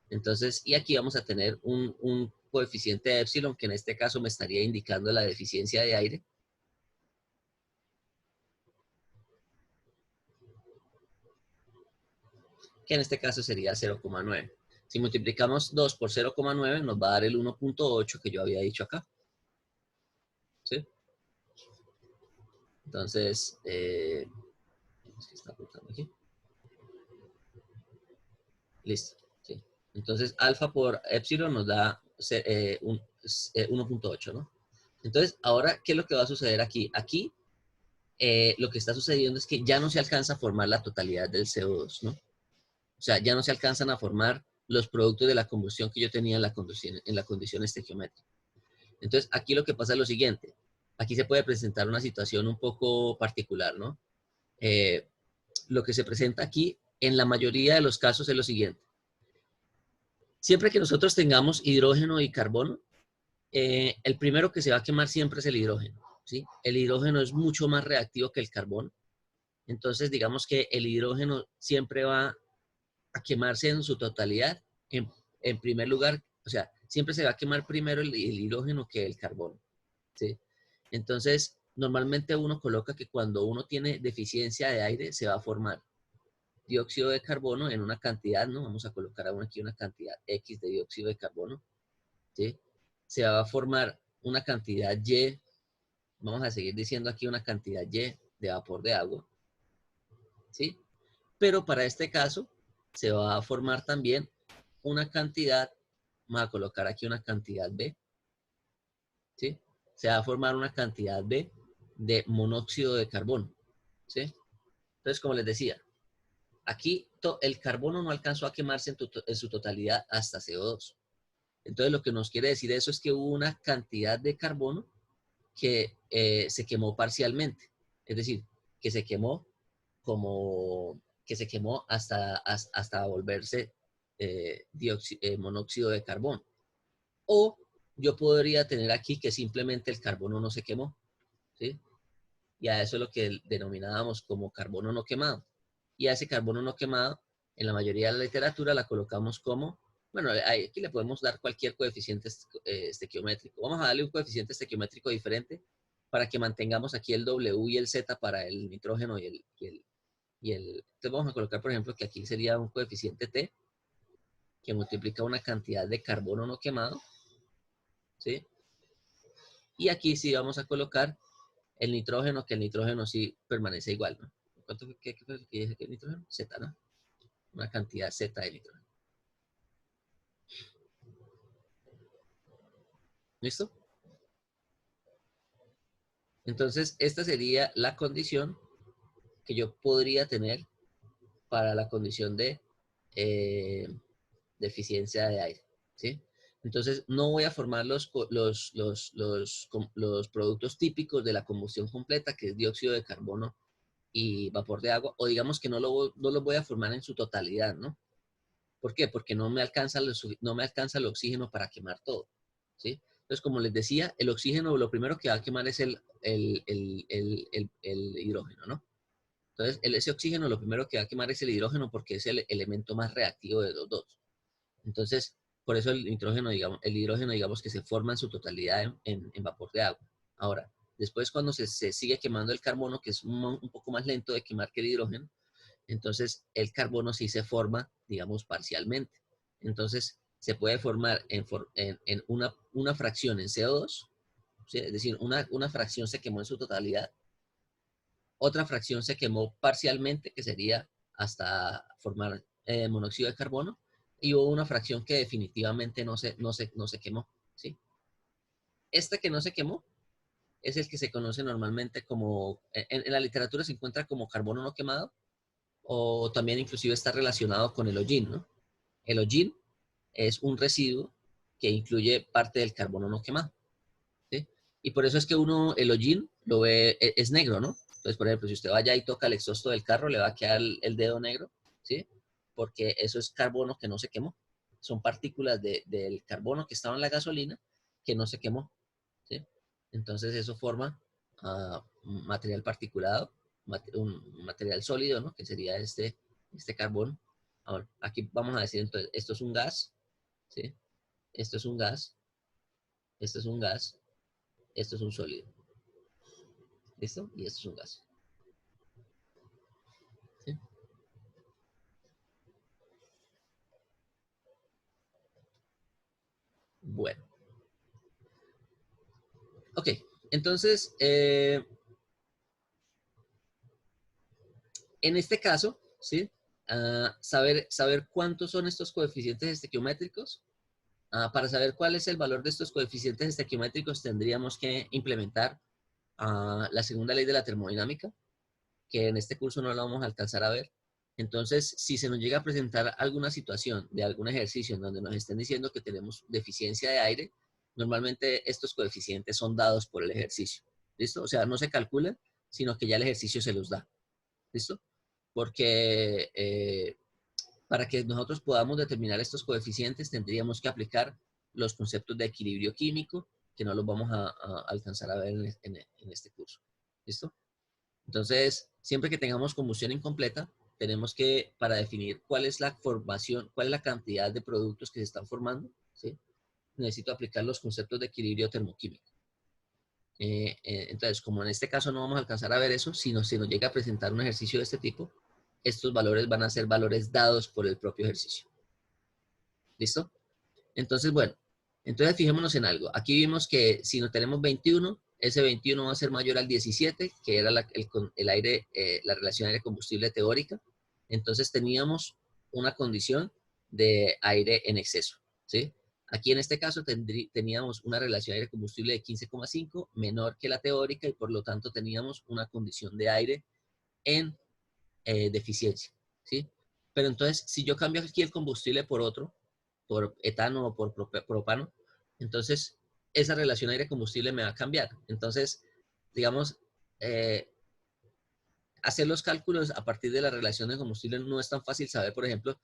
Entonces, y aquí vamos a tener un coeficiente de epsilon que en este caso me estaría indicando la deficiencia de aire. Que en este caso sería 0,9. Si multiplicamos 2 por 0,9 nos va a dar el 1.8 que yo había dicho acá. ¿Sí? Entonces, ¿qué está apuntando aquí? Listo. ¿Sí? Entonces, alfa por epsilon nos da 1.8, ¿no? Entonces, ahora, ¿qué es lo que va a suceder aquí? Aquí, lo que está sucediendo es que ya no se alcanza a formar la totalidad del CO2, ¿no? O sea, ya no se alcanzan a formar los productos de la combustión que yo tenía en la condición estequiométrica. Entonces, aquí lo que pasa es lo siguiente. Aquí se puede presentar una situación un poco particular, ¿no? Lo que se presenta aquí, en la mayoría de los casos, es lo siguiente. Siempre que nosotros tengamos hidrógeno y carbono, el primero que se va a quemar siempre es el hidrógeno, ¿sí? El hidrógeno es mucho más reactivo que el carbono. Entonces, digamos que el hidrógeno siempre va a quemarse en su totalidad. En primer lugar, o sea, siempre se va a quemar primero el hidrógeno que el carbono, ¿sí? Entonces, normalmente uno coloca que cuando uno tiene deficiencia de aire, se va a formar dióxido de carbono en una cantidad, ¿no? Vamos a colocar aún aquí una cantidad X de dióxido de carbono, ¿sí? Se va a formar una cantidad Y, vamos a seguir diciendo aquí una cantidad Y de vapor de agua, ¿sí? Pero para este caso, se va a formar también una cantidad, vamos a colocar aquí una cantidad B, ¿sí? Se va a formar una cantidad B de monóxido de carbono, ¿sí? Entonces, como les decía, aquí el carbono no alcanzó a quemarse en su totalidad hasta CO2. Entonces, lo que nos quiere decir eso es que hubo una cantidad de carbono que se quemó parcialmente. Es decir, que se quemó hasta volverse monóxido de carbono. O yo podría tener aquí que simplemente el carbono no se quemó, ¿sí? Y a eso es lo que denominábamos como carbono no quemado. Y a ese carbono no quemado, en la mayoría de la literatura la colocamos como, bueno, aquí le podemos dar cualquier coeficiente estequiométrico. Vamos a darle un coeficiente estequiométrico diferente para que mantengamos aquí el W y el Z para el nitrógeno entonces vamos a colocar, por ejemplo, que aquí sería un coeficiente T que multiplica una cantidad de carbono no quemado, ¿sí? Y aquí sí vamos a colocar el nitrógeno, que el nitrógeno sí permanece igual, ¿no? ¿Cuánto fue que dije que el nitrógeno? Z, ¿no? Una cantidad Z de nitrógeno. ¿Listo? Entonces, esta sería la condición que yo podría tener para la condición de deficiencia de aire, ¿sí? Entonces, no voy a formar los productos típicos de la combustión completa, que es dióxido de carbono y vapor de agua, o digamos que no los voy a formar en su totalidad, ¿no? ¿Por qué? Porque no me alcanza el oxígeno para quemar todo, ¿sí? Entonces, como les decía, el oxígeno lo primero que va a quemar es el hidrógeno, ¿no? Entonces, ese oxígeno lo primero que va a quemar es el hidrógeno porque es el elemento más reactivo de los dos. Entonces, por eso el hidrógeno, digamos que se forma en su totalidad en vapor de agua. Ahora, después cuando se sigue quemando el carbono, que es un poco más lento de quemar que el hidrógeno, entonces el carbono sí se forma, digamos, parcialmente. Entonces, se puede formar en una fracción en CO2, ¿sí? Es decir, una fracción se quemó en su totalidad, otra fracción se quemó parcialmente, que sería hasta formar monóxido de carbono, y hubo una fracción que definitivamente no se quemó, ¿sí? Esta que no se quemó es el que se conoce normalmente como, en la literatura se encuentra como carbono no quemado, o también inclusive está relacionado con el hollín, ¿no? El hollín es un residuo que incluye parte del carbono no quemado, ¿sí? Y por eso es que uno, el hollín, lo ve, es negro, ¿no? Entonces, por ejemplo, si usted vaya y toca el exhausto del carro, le va a quedar el dedo negro, ¿sí? Porque eso es carbono que no se quemó. Son partículas del carbono que estaba en la gasolina que no se quemó, ¿sí? Entonces, eso forma material particulado, un material sólido, ¿no? Que sería este carbono. Ahora, aquí vamos a decir, entonces, esto es un gas, ¿sí? Esto es un gas, esto es un gas, esto es un sólido. ¿Listo? Y esto es un gas. ¿Sí? Bueno. Ok. Entonces, en este caso, ¿sí? Saber cuántos son estos coeficientes estequiométricos. Para saber cuál es el valor de estos coeficientes estequiométricos, tendríamos que implementar la segunda ley de la termodinámica, que en este curso no la vamos a alcanzar a ver. Entonces, si se nos llega a presentar alguna situación de algún ejercicio en donde nos estén diciendo que tenemos deficiencia de aire, normalmente estos coeficientes son dados por el ejercicio. ¿Listo? O sea, no se calculan, sino que ya el ejercicio se los da. ¿Listo? Porque para que nosotros podamos determinar estos coeficientes, tendríamos que aplicar los conceptos de equilibrio químico, que no los vamos a alcanzar a ver en este curso. ¿Listo? Entonces, siempre que tengamos combustión incompleta, tenemos que, para definir cuál es la formación, cuál es la cantidad de productos que se están formando, ¿sí? Necesito aplicar los conceptos de equilibrio termoquímico. Entonces, como en este caso no vamos a alcanzar a ver eso, sino si nos llega a presentar un ejercicio de este tipo, estos valores van a ser valores dados por el propio ejercicio. ¿Listo? Entonces, bueno, entonces fijémonos en algo. Aquí vimos que si no tenemos 21, ese 21 va a ser mayor al 17, que era el aire, la relación aire-combustible teórica. Entonces teníamos una condición de aire en exceso, ¿sí? Aquí en este caso teníamos una relación aire-combustible de 15,5, menor que la teórica, y por lo tanto teníamos una condición de aire en deficiencia, ¿sí? Pero entonces, si yo cambio aquí el combustible por otro, por etano o por propano, entonces esa relación aire-combustible me va a cambiar. Entonces, digamos, hacer los cálculos a partir de la relación de combustible no es tan fácil saber, por ejemplo,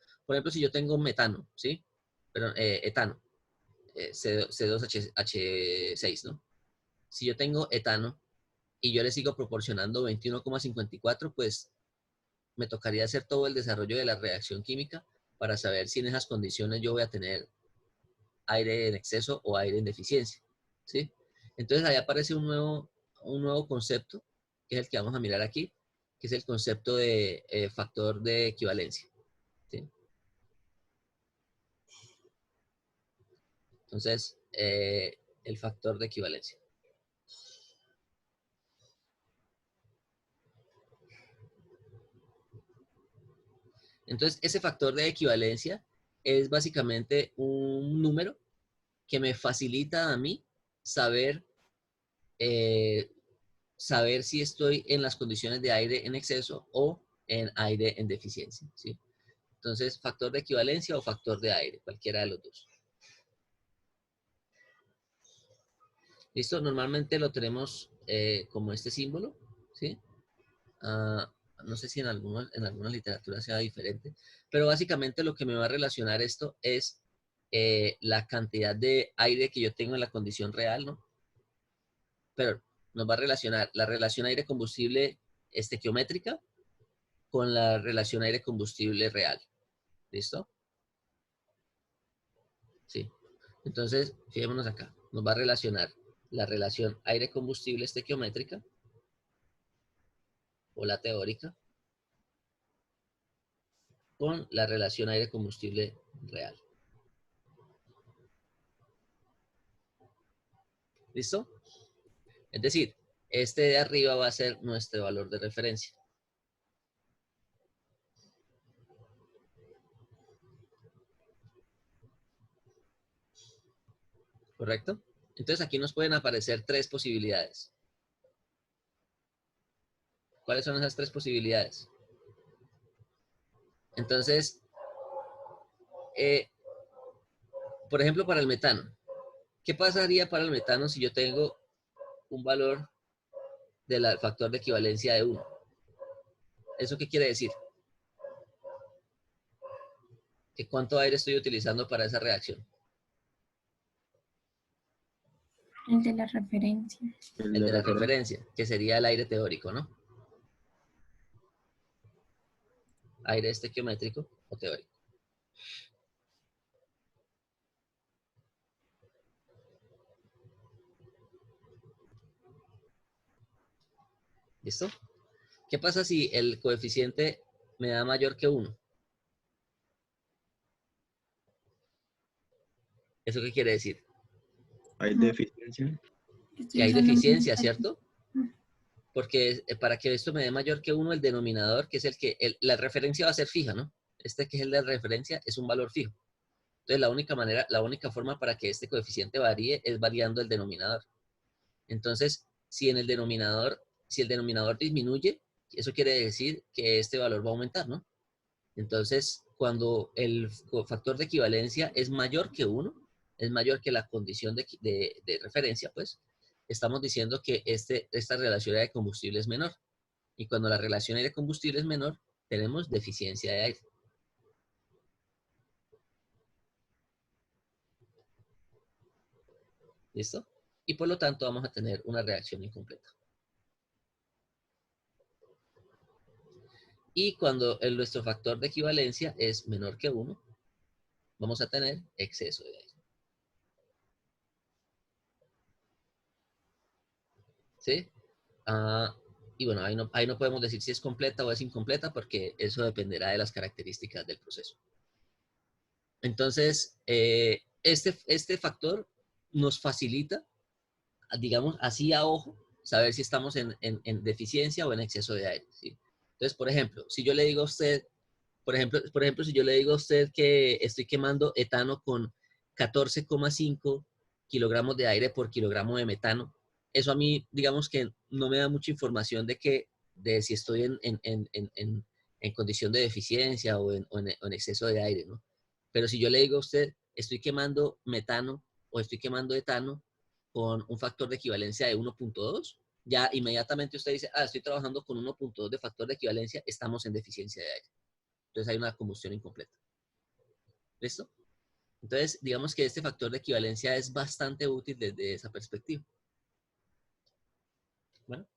si yo tengo metano, ¿sí? Pero etano, C2H6, ¿no? Si yo tengo etano y yo le sigo proporcionando 21,54, pues me tocaría hacer todo el desarrollo de la reacción química para saber si en esas condiciones yo voy a tener aire en exceso o aire en deficiencia, ¿sí? Entonces ahí aparece un nuevo concepto, que es el que vamos a mirar aquí, que es el concepto de factor de equivalencia, ¿sí? Entonces, el factor de equivalencia. Entonces, ese factor de equivalencia es básicamente un número que me facilita a mí saber eh, saber si estoy en las condiciones de aire en exceso o en aire en deficiencia, ¿sí? Entonces, factor de equivalencia o factor de aire, cualquiera de los dos. ¿Listo? Normalmente lo tenemos como este símbolo, ¿sí? No sé si en algunas literaturas sea diferente, pero básicamente lo que me va a relacionar esto es la cantidad de aire que yo tengo en la condición real, ¿no? Pero nos va a relacionar la relación aire-combustible estequiométrica con la relación aire-combustible real. ¿Listo? Sí. Entonces, fijémonos acá. Nos va a relacionar la relación aire-combustible estequiométrica o la teórica con la relación aire-combustible real. ¿Listo? Es decir, este de arriba va a ser nuestro valor de referencia. ¿Correcto? Entonces aquí nos pueden aparecer tres posibilidades. ¿Cuáles son esas tres posibilidades? Entonces, por ejemplo, para el metano. ¿Qué pasaría para el metano si yo tengo un valor del factor de equivalencia de 1? ¿Eso qué quiere decir? ¿Que cuánto aire estoy utilizando para esa reacción? El de la referencia. El El de de la referencia. referencia, que sería el aire teórico, ¿no? Aire estequiométrico o teórico. ¿Listo? ¿Qué pasa si el coeficiente me da mayor que 1? ¿Eso qué quiere decir? Hay deficiencia. Que Estoy hay usando deficiencia, un- ¿cierto? Porque para que esto me dé mayor que 1, el denominador, que es el que, la referencia va a ser fija, ¿no? Este que es el de referencia es un valor fijo. Entonces la única forma para que este coeficiente varíe es variando el denominador. Entonces, si el denominador disminuye, eso quiere decir que este valor va a aumentar, ¿no? Entonces, cuando el factor de equivalencia es mayor que 1, es mayor que la condición de referencia, pues, estamos diciendo que esta relación de combustible es menor. Y cuando la relación aire-combustible es menor, tenemos deficiencia de aire. ¿Listo? Y por lo tanto vamos a tener una reacción incompleta. Y cuando nuestro factor de equivalencia es menor que 1, vamos a tener exceso de aire. ¿Sí? Y bueno, ahí no podemos decir si es completa o es incompleta porque eso dependerá de las características del proceso. Entonces, este factor nos facilita, digamos, así a ojo, saber si estamos en deficiencia o en exceso de aire. ¿Sí? Entonces, por ejemplo, si yo le digo a usted, si yo le digo a usted que estoy quemando etano con 14,5 kilogramos de aire por kilogramo de metano, eso a mí, digamos que no me da mucha información de si estoy en condición de deficiencia o en exceso de aire, ¿no? Pero si yo le digo a usted, estoy quemando metano o estoy quemando etano con un factor de equivalencia de 1.2, ya inmediatamente usted dice, estoy trabajando con 1.2 de factor de equivalencia, estamos en deficiencia de aire. Entonces hay una combustión incompleta. ¿Listo? Entonces, digamos que este factor de equivalencia es bastante útil desde esa perspectiva. Bueno.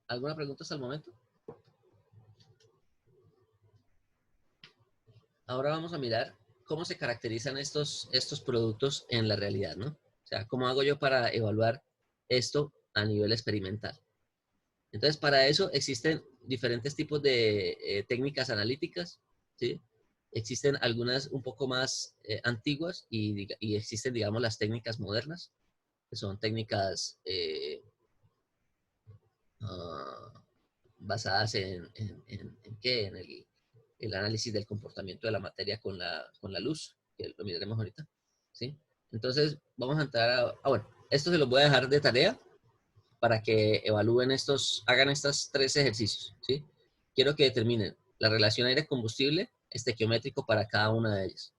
¿Alguna pregunta hasta el momento? Ahora vamos a mirar cómo se caracterizan estos productos en la realidad, ¿no? O sea, ¿cómo hago yo para evaluar esto a nivel experimental? Entonces, para eso existen diferentes tipos de técnicas analíticas, ¿sí? Existen algunas un poco más antiguas y existen, digamos, las técnicas modernas, que son técnicas basadas ¿en qué? En el análisis del comportamiento de la materia con la luz, que lo miraremos ahorita, ¿sí? Entonces, vamos a entrar bueno, esto se los voy a dejar de tarea para que evalúen hagan estos 3 ejercicios, ¿sí? Quiero que determinen la relación aire-combustible estequiométrico para cada una de ellas.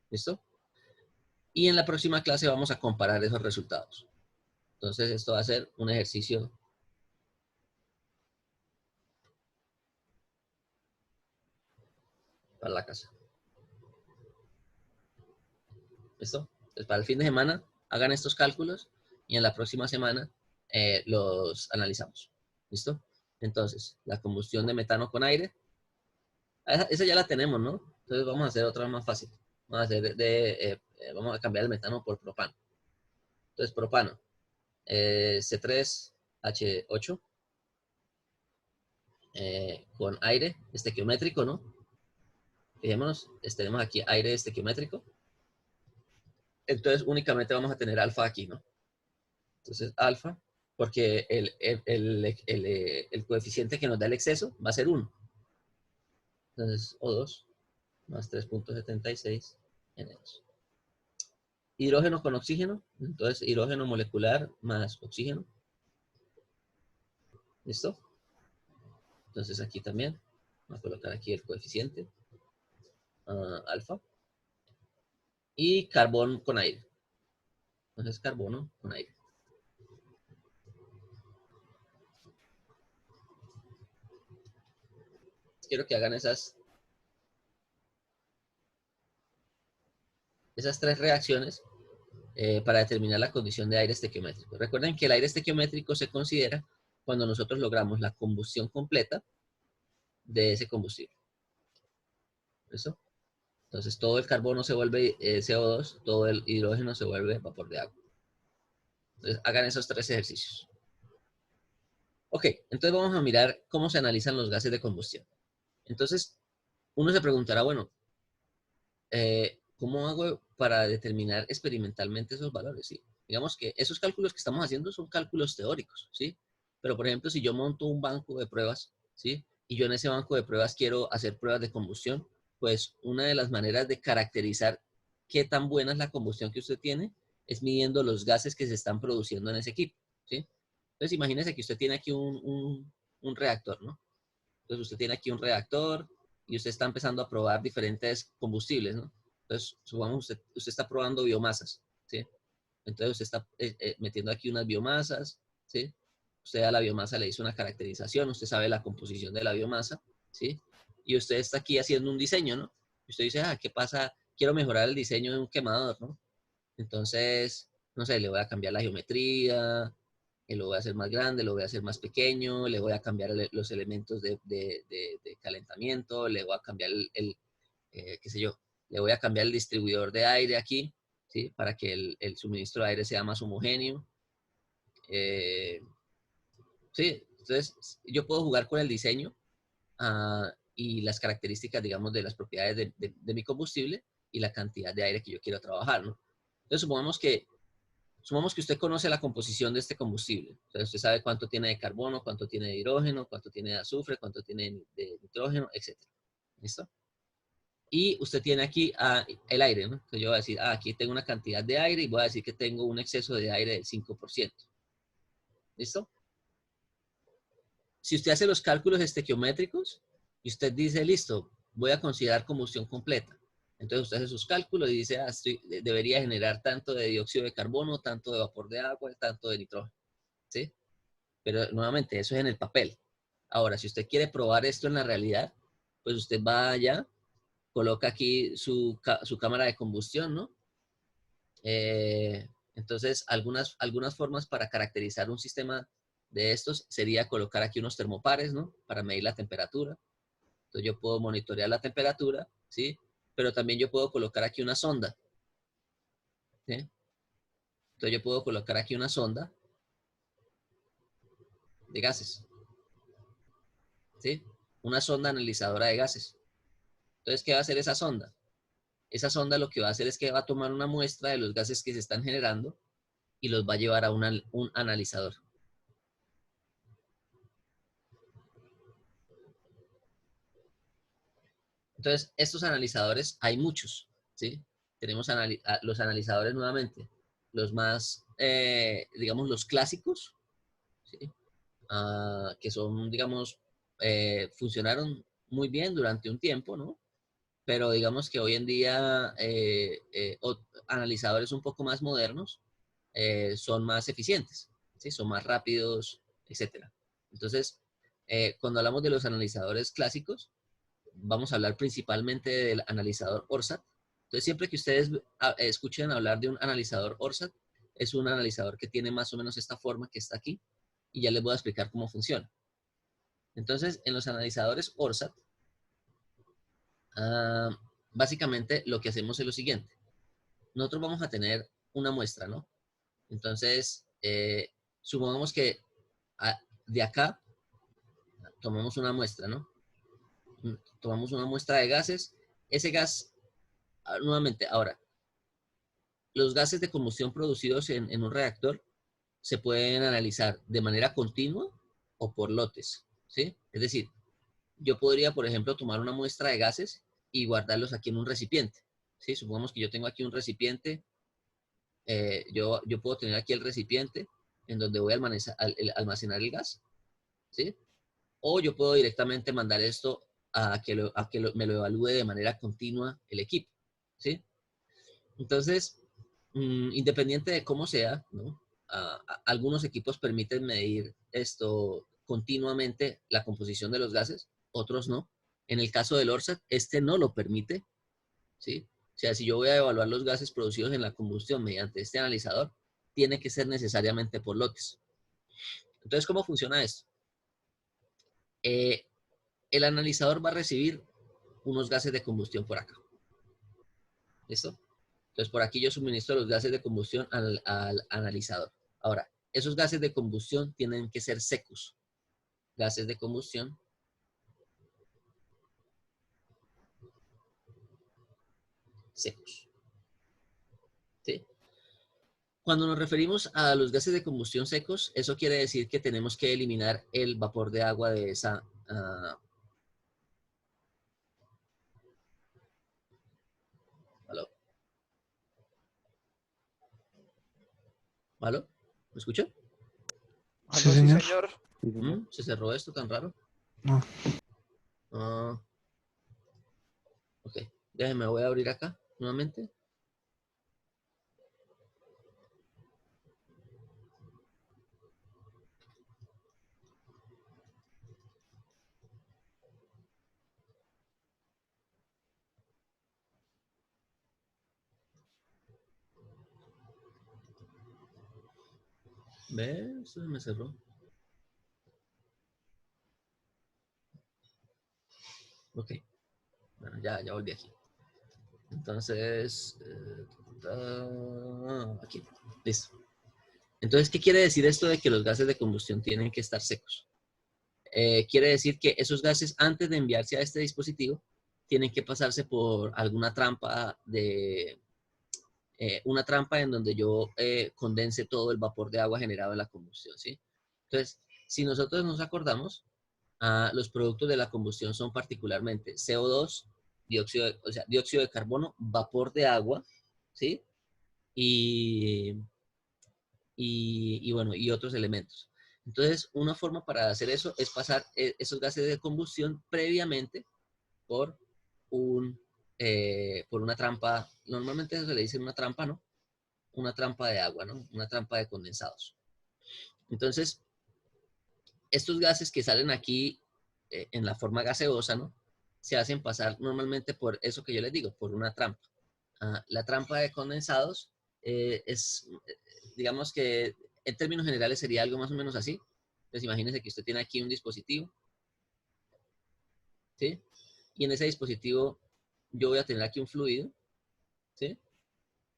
¿Listo? Y en la próxima clase vamos a comparar esos resultados. Entonces, esto va a ser un ejercicio para la casa. ¿Listo? Entonces, para el fin de semana, hagan estos cálculos y en la próxima semana los analizamos. ¿Listo? Entonces, la combustión de metano con aire, esa ya la tenemos, ¿no? Entonces, vamos a hacer otra más fácil. Vamos a hacer vamos a cambiar el metano por propano. Entonces, propano, C3H8 con aire estequiométrico, ¿no? Fijémonos, tenemos aquí aire estequiométrico. Entonces, únicamente vamos a tener alfa aquí, ¿no? Entonces, alfa, porque el coeficiente que nos da el exceso va a ser 1. Entonces, O2 más 3.76 N2. Hidrógeno con oxígeno, entonces hidrógeno molecular más oxígeno. ¿Listo? Entonces aquí también, voy a colocar aquí el coeficiente alfa. Y carbón con aire. Entonces carbono con aire. Quiero que hagan esas tres reacciones para determinar la condición de aire estequiométrico. Recuerden que el aire estequiométrico se considera cuando nosotros logramos la combustión completa de ese combustible. ¿Listo? Entonces todo el carbono se vuelve CO2, todo el hidrógeno se vuelve vapor de agua. Entonces hagan esos 3 ejercicios. Ok, entonces vamos a mirar cómo se analizan los gases de combustión. Entonces, uno se preguntará, bueno, ¿cómo hago para determinar experimentalmente esos valores? ¿Sí? Digamos que esos cálculos que estamos haciendo son cálculos teóricos, ¿sí? Pero, por ejemplo, si yo monto un banco de pruebas, ¿sí? Y yo en ese banco de pruebas quiero hacer pruebas de combustión, pues una de las maneras de caracterizar qué tan buena es la combustión que usted tiene es midiendo los gases que se están produciendo en ese equipo, ¿sí? Entonces, imagínese que usted tiene aquí un reactor, ¿no? Entonces, usted tiene aquí un reactor y usted está empezando a probar diferentes combustibles, ¿no? Entonces, supongamos usted está probando biomasas, ¿sí? Entonces, usted está metiendo aquí unas biomasas, ¿sí? Usted a la biomasa le hizo una caracterización, usted sabe la composición de la biomasa, ¿sí? Y usted está aquí haciendo un diseño, ¿no? Y usted dice, ¿qué pasa? Quiero mejorar el diseño de un quemador, ¿no? Entonces, no sé, le voy a cambiar la geometría, lo voy a hacer más grande, lo voy a hacer más pequeño, le voy a cambiar los elementos de calentamiento, le voy a cambiar qué sé yo, le voy a cambiar el distribuidor de aire aquí, ¿sí? Para que el suministro de aire sea más homogéneo. Sí, entonces yo puedo jugar con el diseño y las características, digamos, de las propiedades de mi combustible y la cantidad de aire que yo quiero trabajar, ¿no? Entonces supongamos que usted conoce la composición de este combustible. O sea, usted sabe cuánto tiene de carbono, cuánto tiene de hidrógeno, cuánto tiene de azufre, cuánto tiene de nitrógeno, etc. ¿Listo? Y usted tiene aquí el aire, ¿no? Entonces yo voy a decir, aquí tengo una cantidad de aire y voy a decir que tengo un exceso de aire del 5%. ¿Listo? Si usted hace los cálculos estequiométricos y usted dice, listo, voy a considerar combustión completa. Entonces usted hace sus cálculos y dice, debería generar tanto de dióxido de carbono, tanto de vapor de agua, tanto de nitrógeno. ¿Sí? Pero nuevamente, eso es en el papel. Ahora, si usted quiere probar esto en la realidad, pues usted va allá, coloca aquí su cámara de combustión, ¿no? Entonces, algunas formas para caracterizar un sistema de estos sería colocar aquí unos termopares, ¿no? Para medir la temperatura. Entonces, yo puedo monitorear la temperatura, ¿sí? Pero también yo puedo colocar aquí una sonda, ¿sí? Entonces, yo puedo colocar aquí una sonda de gases, ¿sí? Una sonda analizadora de gases. Entonces, ¿qué va a hacer esa sonda? Esa sonda lo que va a hacer es que va a tomar una muestra de los gases que se están generando y los va a llevar a un analizador. Entonces, estos analizadores hay muchos, ¿sí? Tenemos los analizadores nuevamente, los más, digamos, los clásicos, ¿sí? Que son, digamos, funcionaron muy bien durante un tiempo, ¿no? Pero digamos que hoy en día analizadores un poco más modernos son más eficientes, ¿sí? Son más rápidos, etcétera. Entonces, cuando hablamos de los analizadores clásicos, vamos a hablar principalmente del analizador ORSAT. Entonces, siempre que ustedes escuchen hablar de un analizador ORSAT, es un analizador que tiene más o menos esta forma que está aquí, y ya les voy a explicar cómo funciona. Entonces, en los analizadores ORSAT, básicamente lo que hacemos es lo siguiente. Nosotros vamos a tener una muestra, ¿no? Entonces, supongamos que de acá tomamos una muestra, ¿no? Tomamos una muestra de gases. Ese gas, nuevamente, ahora, los gases de combustión producidos en un reactor se pueden analizar de manera continua o por lotes, ¿sí? Es decir, yo podría, por ejemplo, tomar una muestra de gases y guardarlos aquí en un recipiente. ¿sí? Supongamos que yo tengo aquí un recipiente, yo puedo tener aquí el recipiente en donde voy a almacenar el gas, ¿sí? O yo puedo directamente mandar esto a que, me lo evalúe de manera continua el equipo, ¿sí? Entonces, independiente de cómo sea, ¿no? Algunos equipos permiten medir esto continuamente, la composición de los gases, otros no. En el caso del ORSAT, este no lo permite, ¿sí? O sea, si yo voy a evaluar los gases producidos en la combustión mediante este analizador, tiene que ser necesariamente por lotes. Entonces, ¿cómo funciona esto? El analizador va a recibir unos gases de combustión por acá. ¿Listo? Entonces, por aquí yo suministro los gases de combustión al analizador. Ahora, esos gases de combustión tienen que ser secos. Gases de combustión secos. ¿Sí? Cuando nos referimos a los gases de combustión secos, eso quiere decir que tenemos que eliminar el vapor de agua de esa... ¿Aló? ¿Aló? ¿Me escuchó? Sí, Aló, sí, señor. señor. Sí, señor. ¿Se cerró esto tan raro? No. Ok, déjenme, voy a abrir acá nuevamente. ¿Ves? Esto se me cerró. Ok, bueno, ya volví aquí. Entonces, aquí, listo. Entonces, ¿qué quiere decir esto de que los gases de combustión tienen que estar secos? Quiere decir que esos gases, antes de enviarse a este dispositivo, tienen que pasarse por alguna trampa una trampa en donde yo condense todo el vapor de agua generado en la combustión, ¿sí? Entonces, si nosotros nos acordamos, los productos de la combustión son particularmente CO2, dióxido de carbono, vapor de agua, ¿sí? Y bueno, y otros elementos. Entonces, una forma para hacer eso es pasar esos gases de combustión previamente por por una trampa. Normalmente eso se le dice una trampa, ¿no? Una trampa de agua, ¿no? Una trampa de condensados. Entonces, estos gases que salen aquí en la forma gaseosa, ¿no? Se hacen pasar normalmente por eso que yo les digo, por una trampa. La trampa de condensados digamos que en términos generales sería algo más o menos así. Entonces, imagínense que usted tiene aquí un dispositivo, ¿sí? Y en ese dispositivo yo voy a tener aquí un fluido, ¿sí?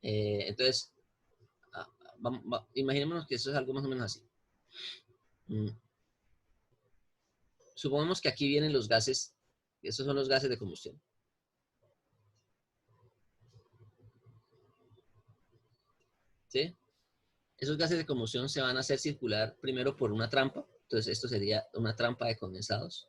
Entonces, imaginémonos que eso es algo más o menos así. Supongamos que aquí vienen los gases, esos son los gases de combustión. ¿Sí? Esos gases de combustión se van a hacer circular primero por una trampa. Entonces, esto sería una trampa de condensados.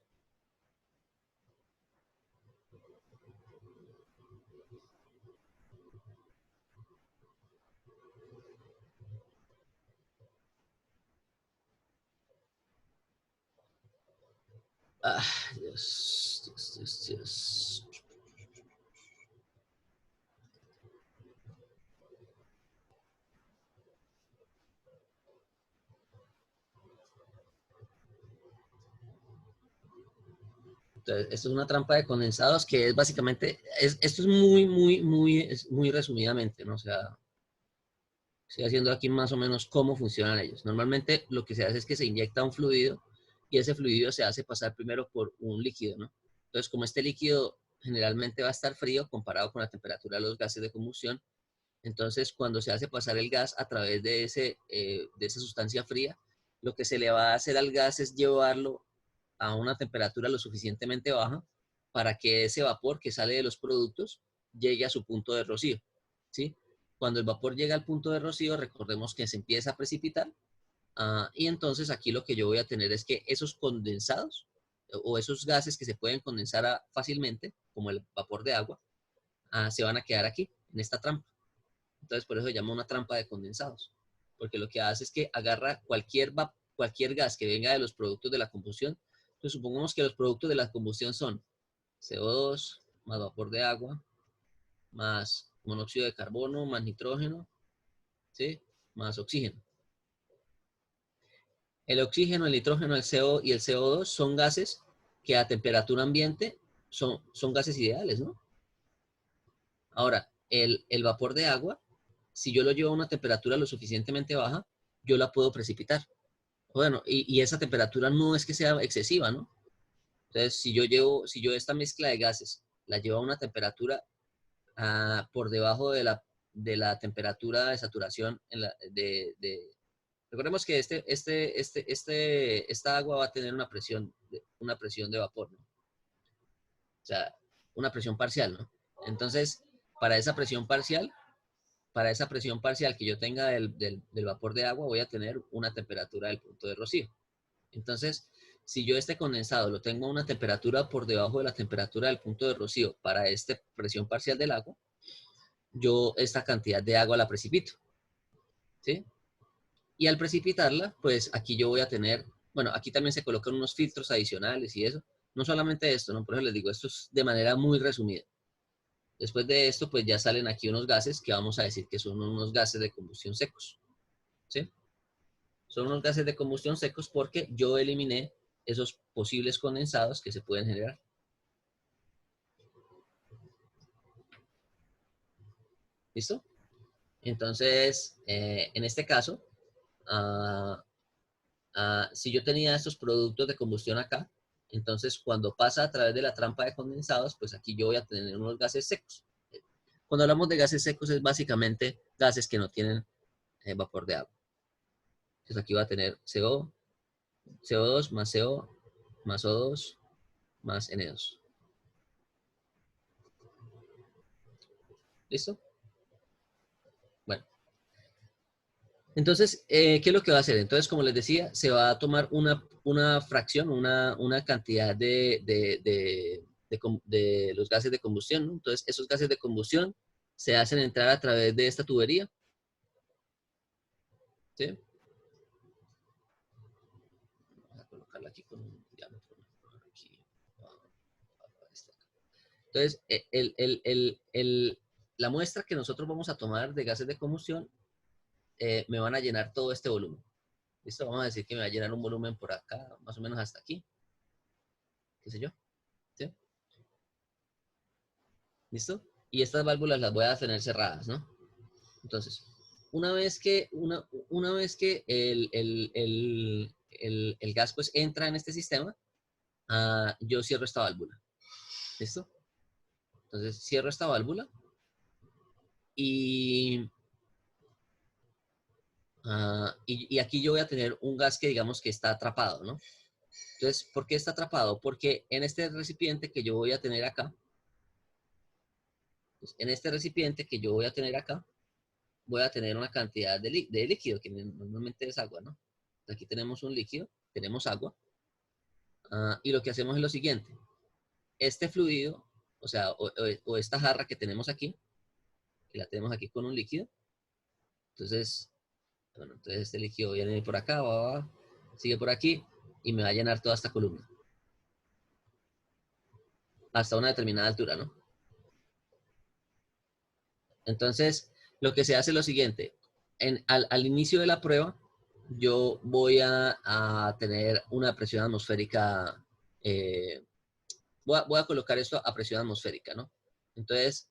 Dios, Dios, Dios, Dios. Entonces, esto es una trampa de condensados que es básicamente, esto es muy resumidamente, ¿no? O sea, estoy haciendo aquí más o menos cómo funcionan ellos. Normalmente lo que se hace es que se inyecta un fluido y ese fluido se hace pasar primero por un líquido, ¿no? Entonces, como este líquido generalmente va a estar frío comparado con la temperatura de los gases de combustión, entonces cuando se hace pasar el gas a través de esa sustancia fría, lo que se le va a hacer al gas es llevarlo a una temperatura lo suficientemente baja para que ese vapor que sale de los productos llegue a su punto de rocío, ¿sí? Cuando el vapor llega al punto de rocío, recordemos que se empieza a precipitar y entonces aquí lo que yo voy a tener es que esos condensados o esos gases que se pueden condensar fácilmente, como el vapor de agua, se van a quedar aquí, en esta trampa. Entonces, por eso se llama una trampa de condensados. Porque lo que hace es que agarra cualquier gas que venga de los productos de la combustión. Entonces, supongamos que los productos de la combustión son CO2, más vapor de agua, más monóxido de carbono, más nitrógeno, ¿sí? Más oxígeno. El oxígeno, el nitrógeno, el CO y el CO2 son gases que a temperatura ambiente son gases ideales, ¿no? Ahora, el vapor de agua, si yo lo llevo a una temperatura lo suficientemente baja, yo la puedo precipitar. Bueno, y esa temperatura no es que sea excesiva, ¿no? Entonces, si yo esta mezcla de gases la llevo a una temperatura por debajo de la temperatura de saturación recordemos que esta agua va a tener una presión de vapor, ¿no? O sea, una presión parcial, ¿no? Entonces, para esa presión parcial que yo tenga del vapor de agua, voy a tener una temperatura del punto de rocío. Entonces, si yo este condensado lo tengo a una temperatura por debajo de la temperatura del punto de rocío para esta presión parcial del agua, yo esta cantidad de agua la precipito, ¿sí? Y al precipitarla, pues aquí yo voy a tener, bueno, aquí también se colocan unos filtros adicionales y eso. No solamente esto, ¿no? Por eso les digo, esto es de manera muy resumida. Después de esto, pues ya salen aquí unos gases que vamos a decir que son unos gases de combustión secos, ¿sí? Son unos gases de combustión secos porque yo eliminé esos posibles condensados que se pueden generar. ¿Listo? Entonces, en este caso, si yo tenía estos productos de combustión acá, entonces cuando pasa a través de la trampa de condensados, pues aquí yo voy a tener unos gases secos. Cuando hablamos de gases secos es básicamente gases que no tienen vapor de agua. Entonces aquí va a tener CO2 más CO más O2 más N2. ¿Listo? Bueno. Entonces, ¿qué es lo que va a hacer? Entonces, como les decía, se va a tomar una fracción, una cantidad de los gases de combustión, ¿no? Entonces, esos gases de combustión se hacen entrar a través de esta tubería. ¿Sí? Vamos a colocarla aquí con un diámetro. Entonces, la muestra que nosotros vamos a tomar de gases de combustión me van a llenar todo este volumen. ¿Listo? Vamos a decir que me va a llenar un volumen por acá, más o menos hasta aquí. ¿Qué sé yo? ¿Sí? ¿Listo? Y estas válvulas las voy a tener cerradas, ¿no? Entonces, una vez que el gas pues entra en este sistema, yo cierro esta válvula. ¿Listo? Entonces, cierro esta válvula y aquí yo voy a tener un gas que digamos que está atrapado, ¿no? Entonces, ¿por qué está atrapado? Porque en este recipiente que yo voy a tener acá, voy a tener una cantidad de líquido, que normalmente es agua, ¿no? Aquí tenemos un líquido, tenemos agua, y lo que hacemos es lo siguiente. Este fluido, o sea, o esta jarra que tenemos aquí, que la tenemos aquí con un líquido, entonces, bueno, entonces este líquido viene por acá, sigue por aquí, y me va a llenar toda esta columna. Hasta una determinada altura, ¿no? Entonces, lo que se hace es lo siguiente. Al inicio de la prueba, yo voy a tener una presión atmosférica. Voy a colocar esto a presión atmosférica, ¿no? Entonces,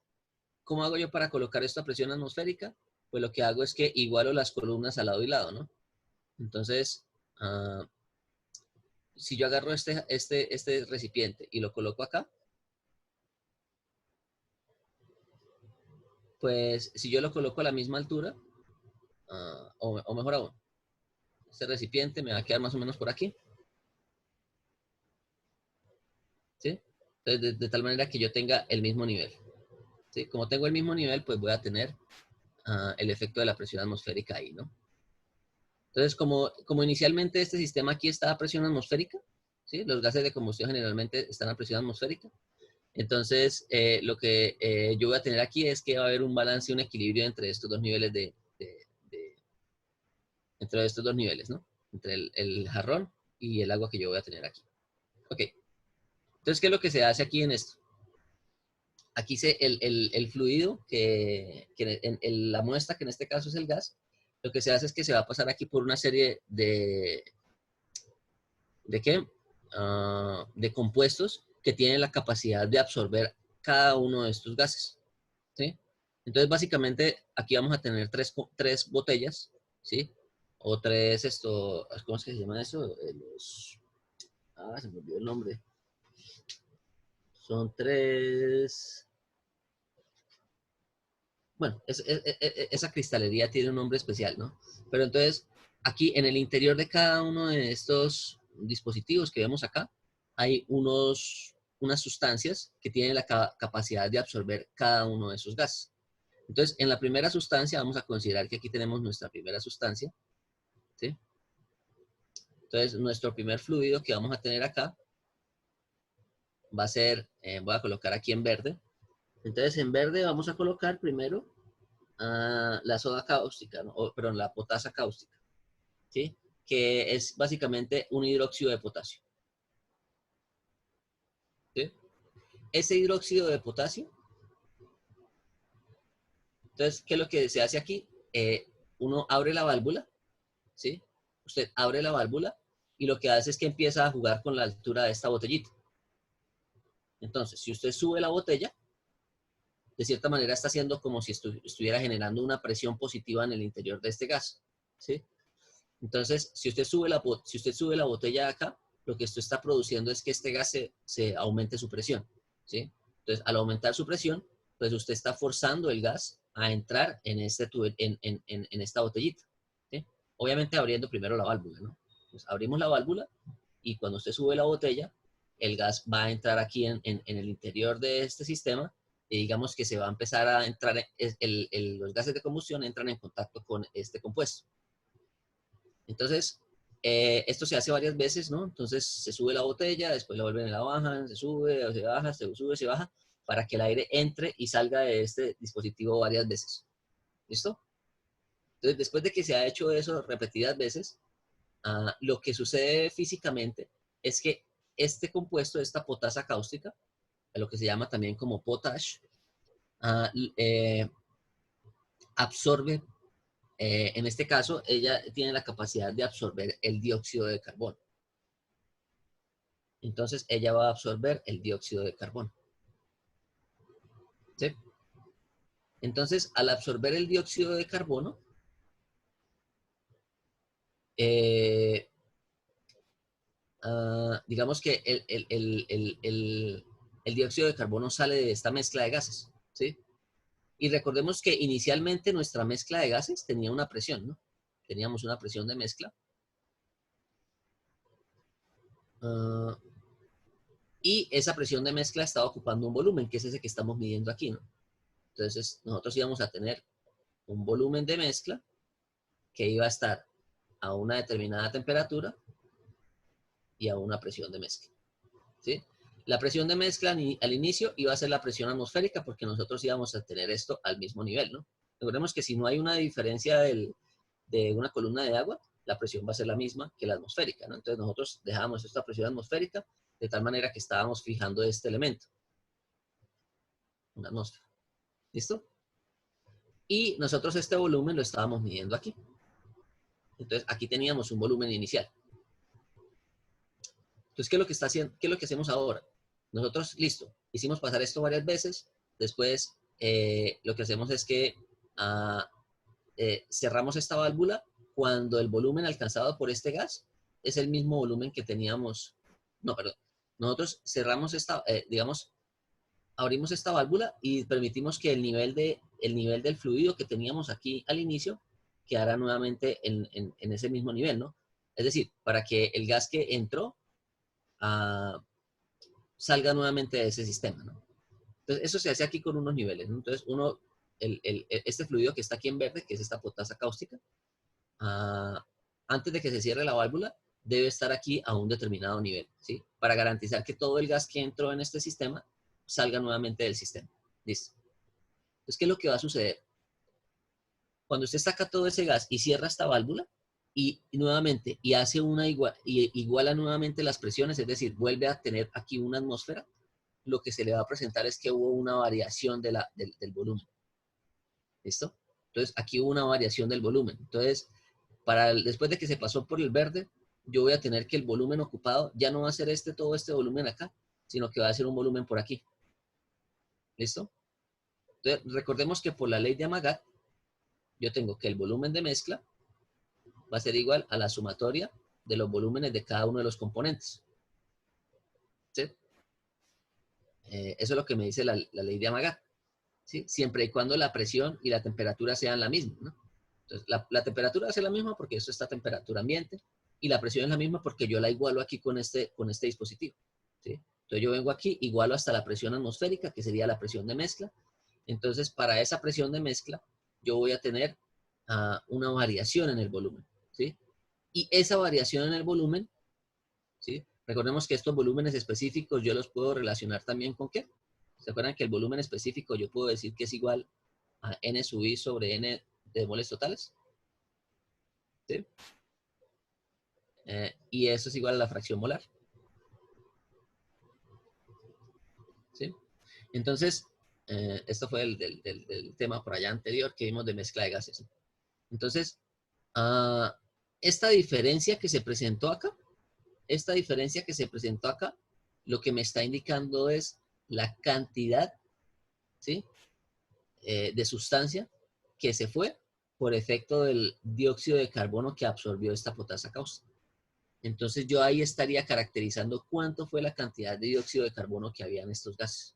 ¿cómo hago yo para colocar esto a presión atmosférica? Pues lo que hago es que igualo las columnas al lado y lado, ¿no? Entonces, si yo agarro este recipiente y lo coloco acá, pues si yo lo coloco a la misma altura, o mejor aún, este recipiente me va a quedar más o menos por aquí. ¿Sí? Entonces, de tal manera que yo tenga el mismo nivel. ¿Sí? Como tengo el mismo nivel, pues voy a tener el efecto de la presión atmosférica ahí, ¿no? Entonces, como inicialmente este sistema aquí está a presión atmosférica, ¿sí? Los gases de combustión generalmente están a presión atmosférica. Entonces, lo que yo voy a tener aquí es que va a haber un balance y un equilibrio entre estos dos niveles entre estos dos niveles, ¿no? Entre el jarrón y el agua que yo voy a tener aquí. Ok. Entonces, ¿qué es lo que se hace aquí en esto? Aquí el fluido, la muestra, que en este caso es el gas, lo que se hace es que se va a pasar aquí por una serie ¿de qué? De compuestos que tienen la capacidad de absorber cada uno de estos gases, ¿sí? Entonces, básicamente, aquí vamos a tener tres botellas, ¿sí? O ¿cómo es que se llama eso? Se me olvidó el nombre. Son tres... Bueno, esa cristalería tiene un nombre especial, ¿no? Pero entonces, aquí en el interior de cada uno de estos dispositivos que vemos acá, hay unas sustancias que tienen la capacidad de absorber cada uno de esos gases. Entonces, en la primera sustancia, vamos a considerar que aquí tenemos nuestra primera sustancia, ¿sí? Entonces, nuestro primer fluido que vamos a tener acá va a ser, voy a colocar aquí en verde. Entonces, en verde vamos a colocar primero la soda cáustica, ¿no? Perdón, la potasa cáustica, ¿sí? Que es básicamente un hidróxido de potasio, ¿sí? Ese hidróxido de potasio, entonces, ¿qué es lo que se hace aquí? Uno abre la válvula, ¿sí? Usted abre la válvula y lo que hace es que empieza a jugar con la altura de esta botellita. Entonces, si usted sube la botella, de cierta manera está haciendo como si estuviera generando una presión positiva en el interior de este gas, ¿sí? Entonces, si usted sube la botella acá, lo que esto está produciendo es que este gas se aumente su presión, ¿sí? Entonces, al aumentar su presión, pues usted está forzando el gas a entrar en esta botellita, ¿sí? Obviamente abriendo primero la válvula, ¿no? Pues abrimos la válvula y cuando usted sube la botella, el gas va a entrar aquí en el interior de este sistema y digamos que se va a empezar a entrar, los gases de combustión entran en contacto con este compuesto. Entonces, esto se hace varias veces, ¿no? Entonces se sube la botella, después la vuelven y la bajan, se sube, o se baja, se sube, se baja, para que el aire entre y salga de este dispositivo varias veces. ¿Listo? Entonces, después de que se ha hecho eso repetidas veces, lo que sucede físicamente es que este compuesto, esta potasa cáustica, lo que se llama también como potash, absorbe, en este caso, ella tiene la capacidad de absorber el dióxido de carbono. Entonces, ella va a absorber el dióxido de carbono. ¿Sí? Entonces, al absorber el dióxido de carbono, digamos que el dióxido de carbono sale de esta mezcla de gases, ¿sí? Y recordemos que inicialmente nuestra mezcla de gases tenía una presión, ¿no? Teníamos una presión de mezcla. Y esa presión de mezcla estaba ocupando un volumen, que es ese que estamos midiendo aquí, ¿no? Entonces, nosotros íbamos a tener un volumen de mezcla que iba a estar a una determinada temperatura y a una presión de mezcla, ¿sí? La presión de mezcla al inicio iba a ser la presión atmosférica porque nosotros íbamos a tener esto al mismo nivel, ¿no? Recordemos que si no hay una diferencia de una columna de agua, la presión va a ser la misma que la atmosférica, ¿no? Entonces nosotros dejábamos esta presión atmosférica de tal manera que estábamos fijando este elemento, una atmósfera. ¿Listo? Y nosotros este volumen lo estábamos midiendo aquí. Entonces aquí teníamos un volumen inicial. Entonces, ¿qué es lo que está haciendo? ¿Qué es lo que hacemos ahora? Nosotros, listo, hicimos pasar esto varias veces. Después, lo que hacemos es que cerramos esta válvula cuando el volumen alcanzado por este gas es el mismo volumen que teníamos. No, perdón. Nosotros cerramos digamos, abrimos esta válvula y permitimos que el nivel del fluido que teníamos aquí al inicio quedara nuevamente en ese mismo nivel, ¿no? Es decir, para que el gas que entró salga nuevamente de ese sistema, ¿no? Entonces, eso se hace aquí con unos niveles, ¿no? Entonces, este fluido que está aquí en verde, que es esta potasa cáustica, antes de que se cierre la válvula, debe estar aquí a un determinado nivel, ¿sí? Para garantizar que todo el gas que entró en este sistema salga nuevamente del sistema. Listo. Entonces, ¿qué es lo que va a suceder? Cuando usted saca todo ese gas y cierra esta válvula, y nuevamente, y hace iguala nuevamente las presiones, es decir, vuelve a tener aquí una atmósfera, lo que se le va a presentar es que hubo una variación del volumen. ¿Listo? Entonces, aquí hubo una variación del volumen. Entonces, después de que se pasó por el verde, yo voy a tener que el volumen ocupado ya no va a ser todo este volumen acá, sino que va a ser un volumen por aquí. ¿Listo? Entonces, recordemos que por la ley de Amagat, yo tengo que el volumen de mezcla va a ser igual a la sumatoria de los volúmenes de cada uno de los componentes. ¿Sí? Eso es lo que me dice la ley de Amagat. ¿Sí? Siempre y cuando la presión y la temperatura sean la misma, ¿no? Entonces, la temperatura va a ser la misma porque esto está a temperatura ambiente, y la presión es la misma porque yo la igualo aquí con este dispositivo. ¿Sí? Entonces yo vengo aquí, igualo hasta la presión atmosférica, que sería la presión de mezcla. Entonces, para esa presión de mezcla, yo voy a tener una variación en el volumen. ¿Sí? Y esa variación en el volumen, ¿sí? Recordemos que estos volúmenes específicos yo los puedo relacionar también con ¿qué? ¿Se acuerdan que el volumen específico yo puedo decir que es igual a N sub I sobre N de moles totales? ¿Sí? Y eso es igual a la fracción molar. ¿Sí? Entonces, esto fue del tema por allá anterior que vimos de mezcla de gases. Entonces, esta diferencia que se presentó acá, lo que me está indicando es la cantidad, ¿sí? De sustancia que se fue por efecto del dióxido de carbono que absorbió esta potasa cáustica. Entonces yo ahí estaría caracterizando cuánto fue la cantidad de dióxido de carbono que había en estos gases.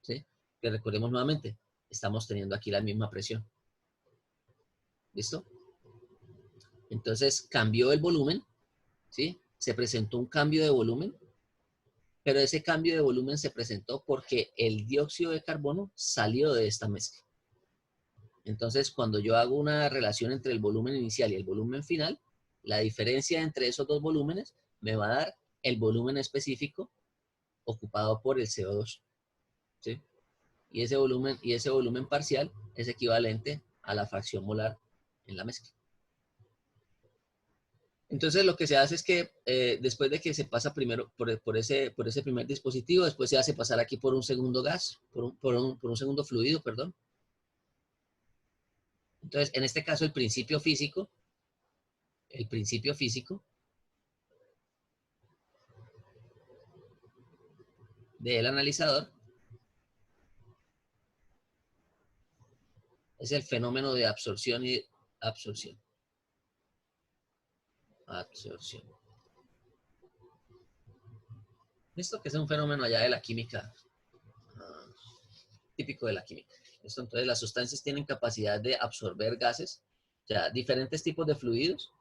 ¿Sí? Que recordemos nuevamente, estamos teniendo aquí la misma presión. ¿Listo? Entonces cambió el volumen, ¿sí? Se presentó un cambio de volumen, pero ese cambio de volumen se presentó porque el dióxido de carbono salió de esta mezcla. Entonces, cuando yo hago una relación entre el volumen inicial y el volumen final, la diferencia entre esos dos volúmenes me va a dar el volumen específico ocupado por el CO2. ¿Sí? Y ese volumen parcial es equivalente a la fracción molar en la mezcla. Entonces, lo que se hace es que después de que se pasa primero por ese primer dispositivo, después se hace pasar aquí por un segundo gas, por un segundo fluido, perdón. Entonces, en este caso, el principio físico del analizador es el fenómeno de absorción y absorción. Esto que es un fenómeno allá de la química, típico de la química. Entonces, las sustancias tienen capacidad de absorber gases, o sea, diferentes tipos de fluidos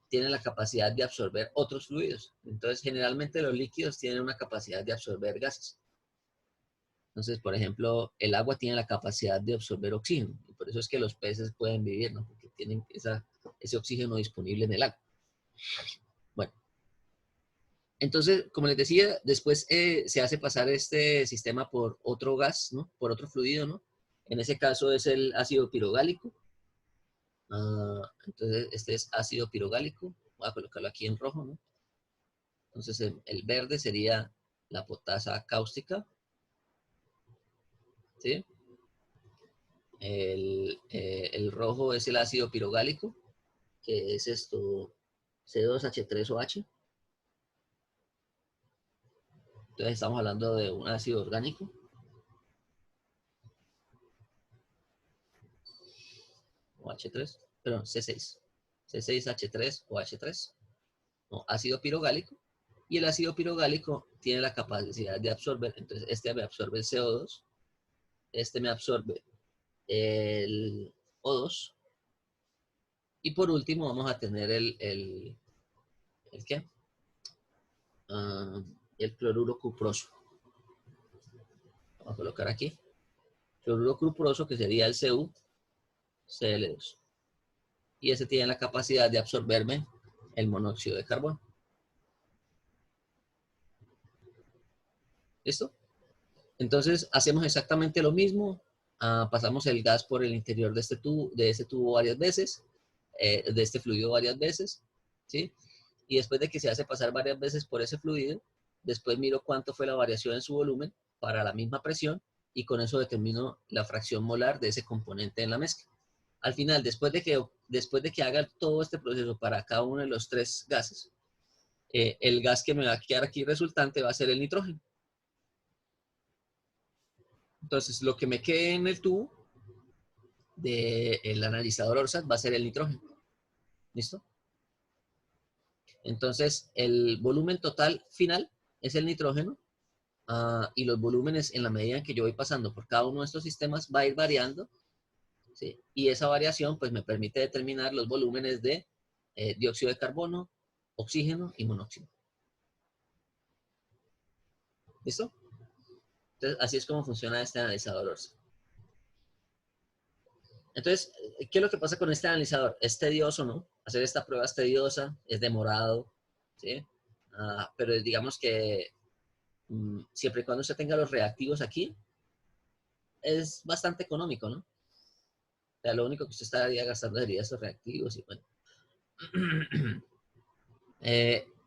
tienen la capacidad de absorber otros fluidos. Entonces, generalmente los líquidos tienen una capacidad de absorber gases. Entonces, por ejemplo, el agua tiene la capacidad de absorber oxígeno, y por eso es que los peces pueden vivir, ¿no? Porque tienen ese oxígeno disponible en el agua. Bueno, entonces, como les decía, después se hace pasar este sistema por otro gas, ¿no? Por otro fluido, ¿no? En ese caso es el ácido pirogálico. Entonces, este es ácido pirogálico. Voy a colocarlo aquí en rojo, ¿no? Entonces, el verde sería la potasa cáustica. ¿Sí? El rojo es el ácido pirogálico, que es esto, C2H3OH. Entonces estamos hablando de un ácido orgánico. OH3, perdón, C6. C6H3OH3. No, ácido pirogálico. Y el ácido pirogálico tiene la capacidad de absorber, entonces este me absorbe el CO2, este me absorbe el O2, y por último vamos a tener ¿el qué? El cloruro cuproso. Vamos a colocar aquí. Cloruro cuproso, que sería el CuCl2. Y ese tiene la capacidad de absorberme el monóxido de carbono. ¿Listo? Entonces hacemos exactamente lo mismo. Pasamos el gas por el interior de este tubo varias veces, de este fluido varias veces, ¿sí? Y después de que se hace pasar varias veces por ese fluido, después miro cuánto fue la variación en su volumen para la misma presión y con eso determino la fracción molar de ese componente en la mezcla. Al final, después de que haga todo este proceso para cada uno de los tres gases, el gas que me va a quedar aquí resultante va a ser el nitrógeno. Entonces, lo que me quede en el tubo del analizador ORSAT va a ser el nitrógeno. ¿Listo? Entonces, el volumen total final es el nitrógeno y los volúmenes en la medida en que yo voy pasando por cada uno de estos sistemas va a ir variando, ¿sí? Y esa variación pues me permite determinar los volúmenes de dióxido de carbono, oxígeno y monóxido. ¿Listo? Entonces, así es como funciona este analizador ORSAT. Entonces, ¿qué es lo que pasa con este analizador? Es tedioso, ¿no? Hacer esta prueba es tediosa, es demorado, ¿sí? Pero digamos que siempre y cuando usted tenga los reactivos aquí, es bastante económico, ¿no? O sea, lo único que usted estaría gastando sería esos reactivos y bueno.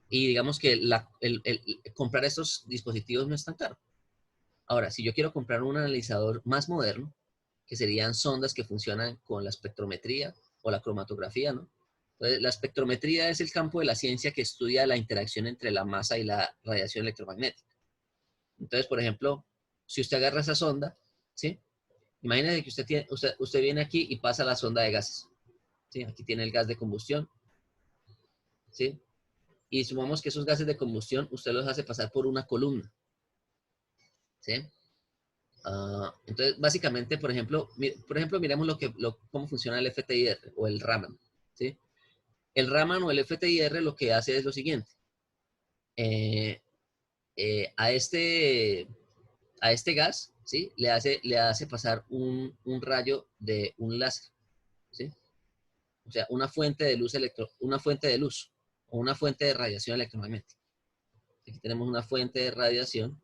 Y digamos que comprar estos dispositivos no es tan caro. Ahora, si yo quiero comprar un analizador más moderno, que serían sondas que funcionan con la espectrometría o la cromatografía, ¿no? Entonces, la espectrometría es el campo de la ciencia que estudia la interacción entre la masa y la radiación electromagnética. Entonces, por ejemplo, si usted agarra esa sonda, ¿sí? Imagínese que usted viene aquí y pasa la sonda de gases, ¿sí? Aquí tiene el gas de combustión, ¿sí? Y sumamos que esos gases de combustión usted los hace pasar por una columna, ¿sí? Entonces, básicamente, por ejemplo, miremos cómo funciona el FTIR o el Raman, ¿sí? El Raman o el FTIR lo que hace es lo siguiente. A este gas, ¿sí? Le hace pasar un rayo de un láser, ¿sí? O sea, una fuente de luz o una fuente de radiación electromagnética. Aquí tenemos una fuente de radiación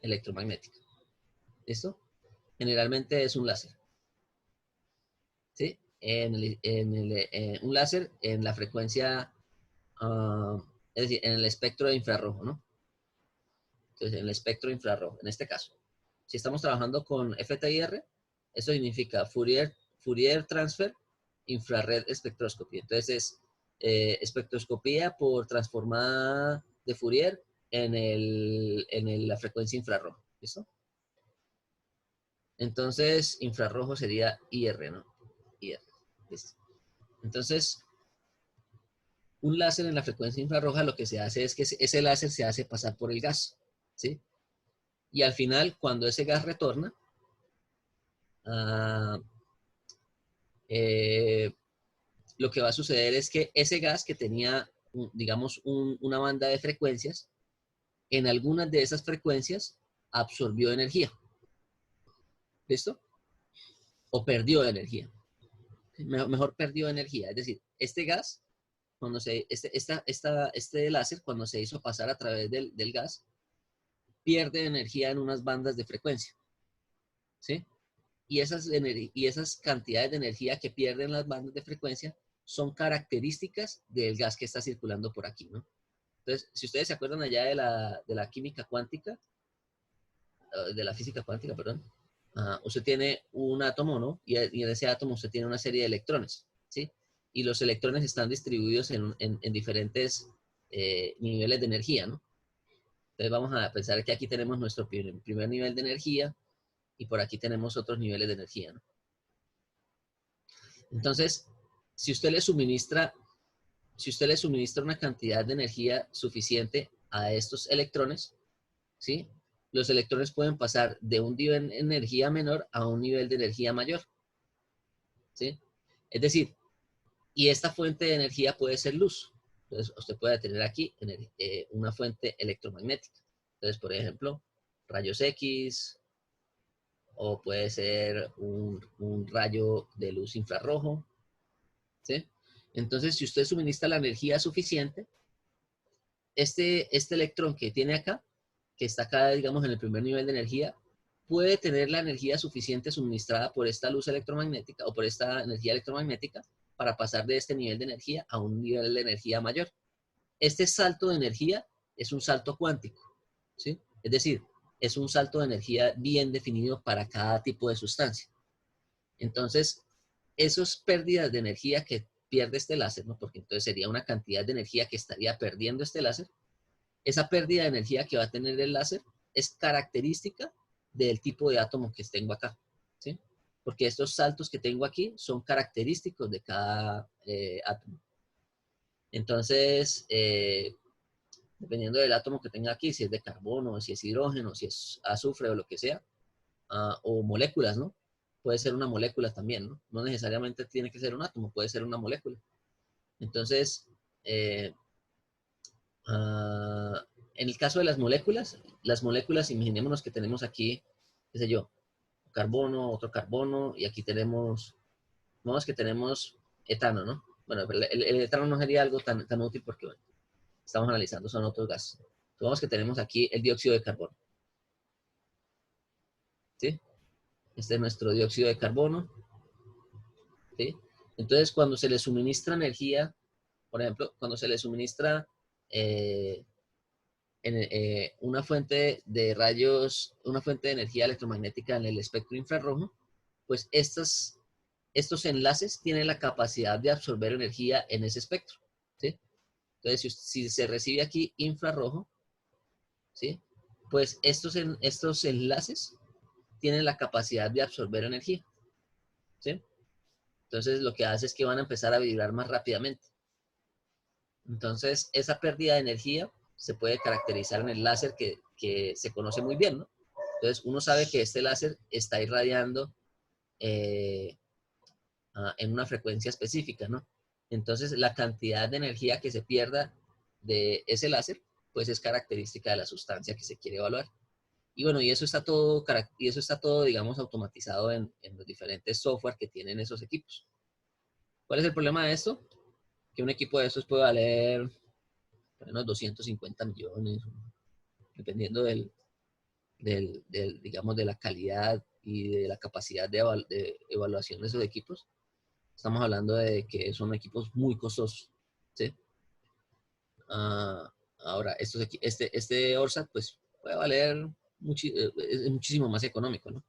electromagnética. ¿Listo? Generalmente es un láser. ¿Sí? Un láser en la frecuencia, es decir, en el espectro de infrarrojo, ¿no? Entonces, en el espectro infrarrojo, en este caso. Si estamos trabajando con FTIR, eso significa Fourier Transfer Infrared Spectroscopy. Entonces, es espectroscopía por transformada de Fourier en la frecuencia infrarrojo. ¿Listo? Entonces, infrarrojo sería IR, ¿no? IR. ¿Listo? Entonces, un láser en la frecuencia infrarroja lo que se hace es que ese láser se hace pasar por el gas, ¿sí? Y al final, cuando ese gas retorna, lo que va a suceder es que ese gas que tenía, digamos, una banda de frecuencias, en algunas de esas frecuencias absorbió energía. ¿Listo? O perdió energía. Mejor perdió energía. Es decir, este gas, este láser, cuando se hizo pasar a través del gas, pierde energía en unas bandas de frecuencia. ¿Sí? Y esas cantidades de energía que pierden las bandas de frecuencia son características del gas que está circulando por aquí, ¿no? Entonces, si ustedes se acuerdan allá de la química cuántica, de la física cuántica, perdón, usted tiene un átomo, ¿no? Y en ese átomo usted tiene una serie de electrones, ¿sí? Y los electrones están distribuidos en diferentes niveles de energía, ¿no? Entonces vamos a pensar que aquí tenemos nuestro primer nivel de energía y por aquí tenemos otros niveles de energía, ¿no? Entonces, si usted le suministra una cantidad de energía suficiente a estos electrones, ¿sí? Los electrones pueden pasar de un nivel de energía menor a un nivel de energía mayor, ¿sí? Es decir, y esta fuente de energía puede ser luz. Entonces, usted puede tener aquí una fuente electromagnética. Entonces, por ejemplo, rayos X, o puede ser un rayo de luz infrarrojo, ¿sí? Entonces, si usted suministra la energía suficiente, este electrón que tiene acá, que está acá, digamos, en el primer nivel de energía, puede tener la energía suficiente suministrada por esta luz electromagnética o por esta energía electromagnética para pasar de este nivel de energía a un nivel de energía mayor. Este salto de energía es un salto cuántico, ¿sí? Es decir, es un salto de energía bien definido para cada tipo de sustancia. Entonces, esas pérdidas de energía que pierde este láser, ¿no? Porque entonces sería una cantidad de energía que estaría perdiendo este láser. Esa pérdida de energía que va a tener el láser es característica del tipo de átomo que tengo acá, ¿sí? Porque estos saltos que tengo aquí son característicos de cada átomo. Entonces, dependiendo del átomo que tenga aquí, si es de carbono, si es hidrógeno, si es azufre o lo que sea, o moléculas, ¿no? Puede ser una molécula también, ¿no? No necesariamente tiene que ser un átomo, puede ser una molécula. Entonces, en el caso de las moléculas, imaginémonos que tenemos aquí, qué sé yo, carbono, otro carbono, y aquí tenemos, vamos que tenemos etano, ¿no? Bueno, el etano no sería algo tan útil porque, bueno, estamos analizando, son otros gases. Vamos que tenemos aquí el dióxido de carbono. ¿Sí? Este es nuestro dióxido de carbono. ¿Sí? Entonces, cuando se le suministra energía, por ejemplo, cuando se le suministra una fuente de rayos, una fuente de energía electromagnética en el espectro infrarrojo, pues estos enlaces tienen la capacidad de absorber energía en ese espectro. ¿Sí? Entonces, si se recibe aquí infrarrojo, ¿sí? Pues estos enlaces tienen la capacidad de absorber energía. ¿Sí? Entonces, lo que hace es que van a empezar a vibrar más rápidamente. Entonces, esa pérdida de energía se puede caracterizar en el láser que se conoce muy bien, ¿no? Entonces, uno sabe que este láser está irradiando en una frecuencia específica, ¿no? Entonces, la cantidad de energía que se pierda de ese láser, pues es característica de la sustancia que se quiere evaluar. Y bueno, y eso está todo, digamos, automatizado en los diferentes software que tienen esos equipos. ¿Cuál es el problema de esto? Que un equipo de esos puede valer unos 250 millones, dependiendo digamos, de la calidad y de la capacidad de evaluación de esos equipos. Estamos hablando de que son equipos muy costosos, ¿sí? Ahora, este ORSAT, pues, puede valer es muchísimo más económico, ¿no?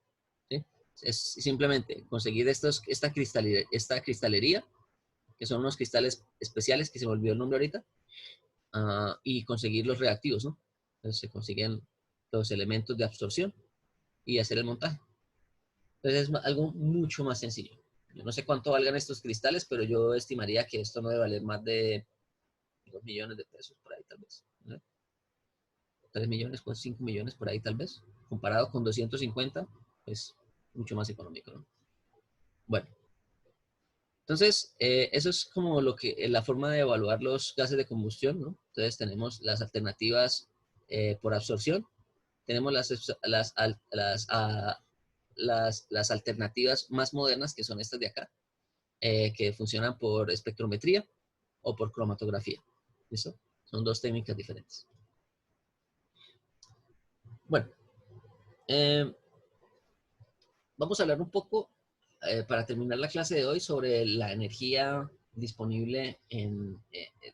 ¿Sí? Es simplemente conseguir esta cristalería, que son unos cristales especiales, que se me olvidó el nombre ahorita, y conseguir los reactivos, ¿no? Entonces se consiguen los elementos de absorción y hacer el montaje. Entonces es algo mucho más sencillo. Yo no sé cuánto valgan estos cristales, pero yo estimaría que esto no debe valer más de 2 millones de pesos por ahí tal vez, ¿no? 3 millones, 5 millones por ahí tal vez. Comparado con 250, pues mucho más económico, ¿no? Bueno, entonces eso es como la forma de evaluar los gases de combustión, ¿no? Entonces tenemos las alternativas por absorción, tenemos las alternativas más modernas, que son estas de acá, que funcionan por espectrometría o por cromatografía. ¿Listo? Son dos técnicas diferentes. Bueno, vamos a hablar un poco, para terminar la clase de hoy, sobre la energía disponible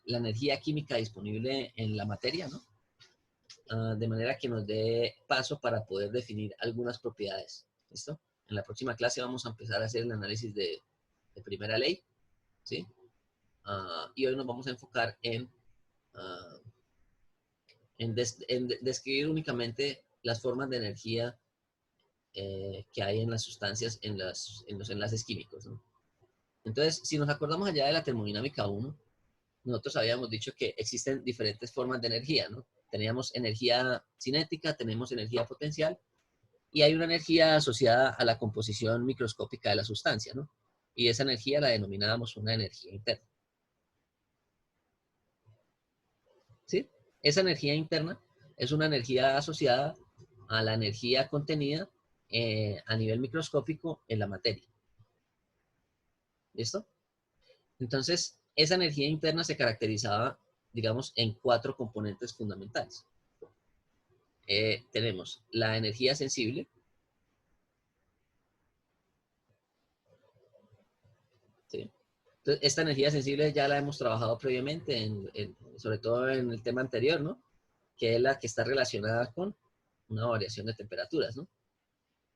la energía química disponible en la materia, ¿no? De manera que nos dé paso para poder definir algunas propiedades. ¿Listo? En la próxima clase vamos a empezar a hacer el análisis de primera ley, ¿sí? Y hoy nos vamos a enfocar en describir únicamente las formas de energía que hay en las sustancias, en los enlaces químicos, ¿no? Entonces, si nos acordamos allá de la termodinámica 1, nosotros habíamos dicho que existen diferentes formas de energía, ¿no? Teníamos energía cinética, tenemos energía potencial, y hay una energía asociada a la composición microscópica de la sustancia, ¿no? Y esa energía la denominábamos una energía interna. ¿Sí? Esa energía interna es una energía asociada a la energía contenida a nivel microscópico en la materia. ¿Listo? Entonces, esa energía interna se caracterizaba digamos, en 4 componentes fundamentales. Tenemos la energía sensible, ¿sí? Entonces, esta energía sensible ya la hemos trabajado previamente, sobre todo en el tema anterior, ¿no? Que es la que está relacionada con una variación de temperaturas, ¿no?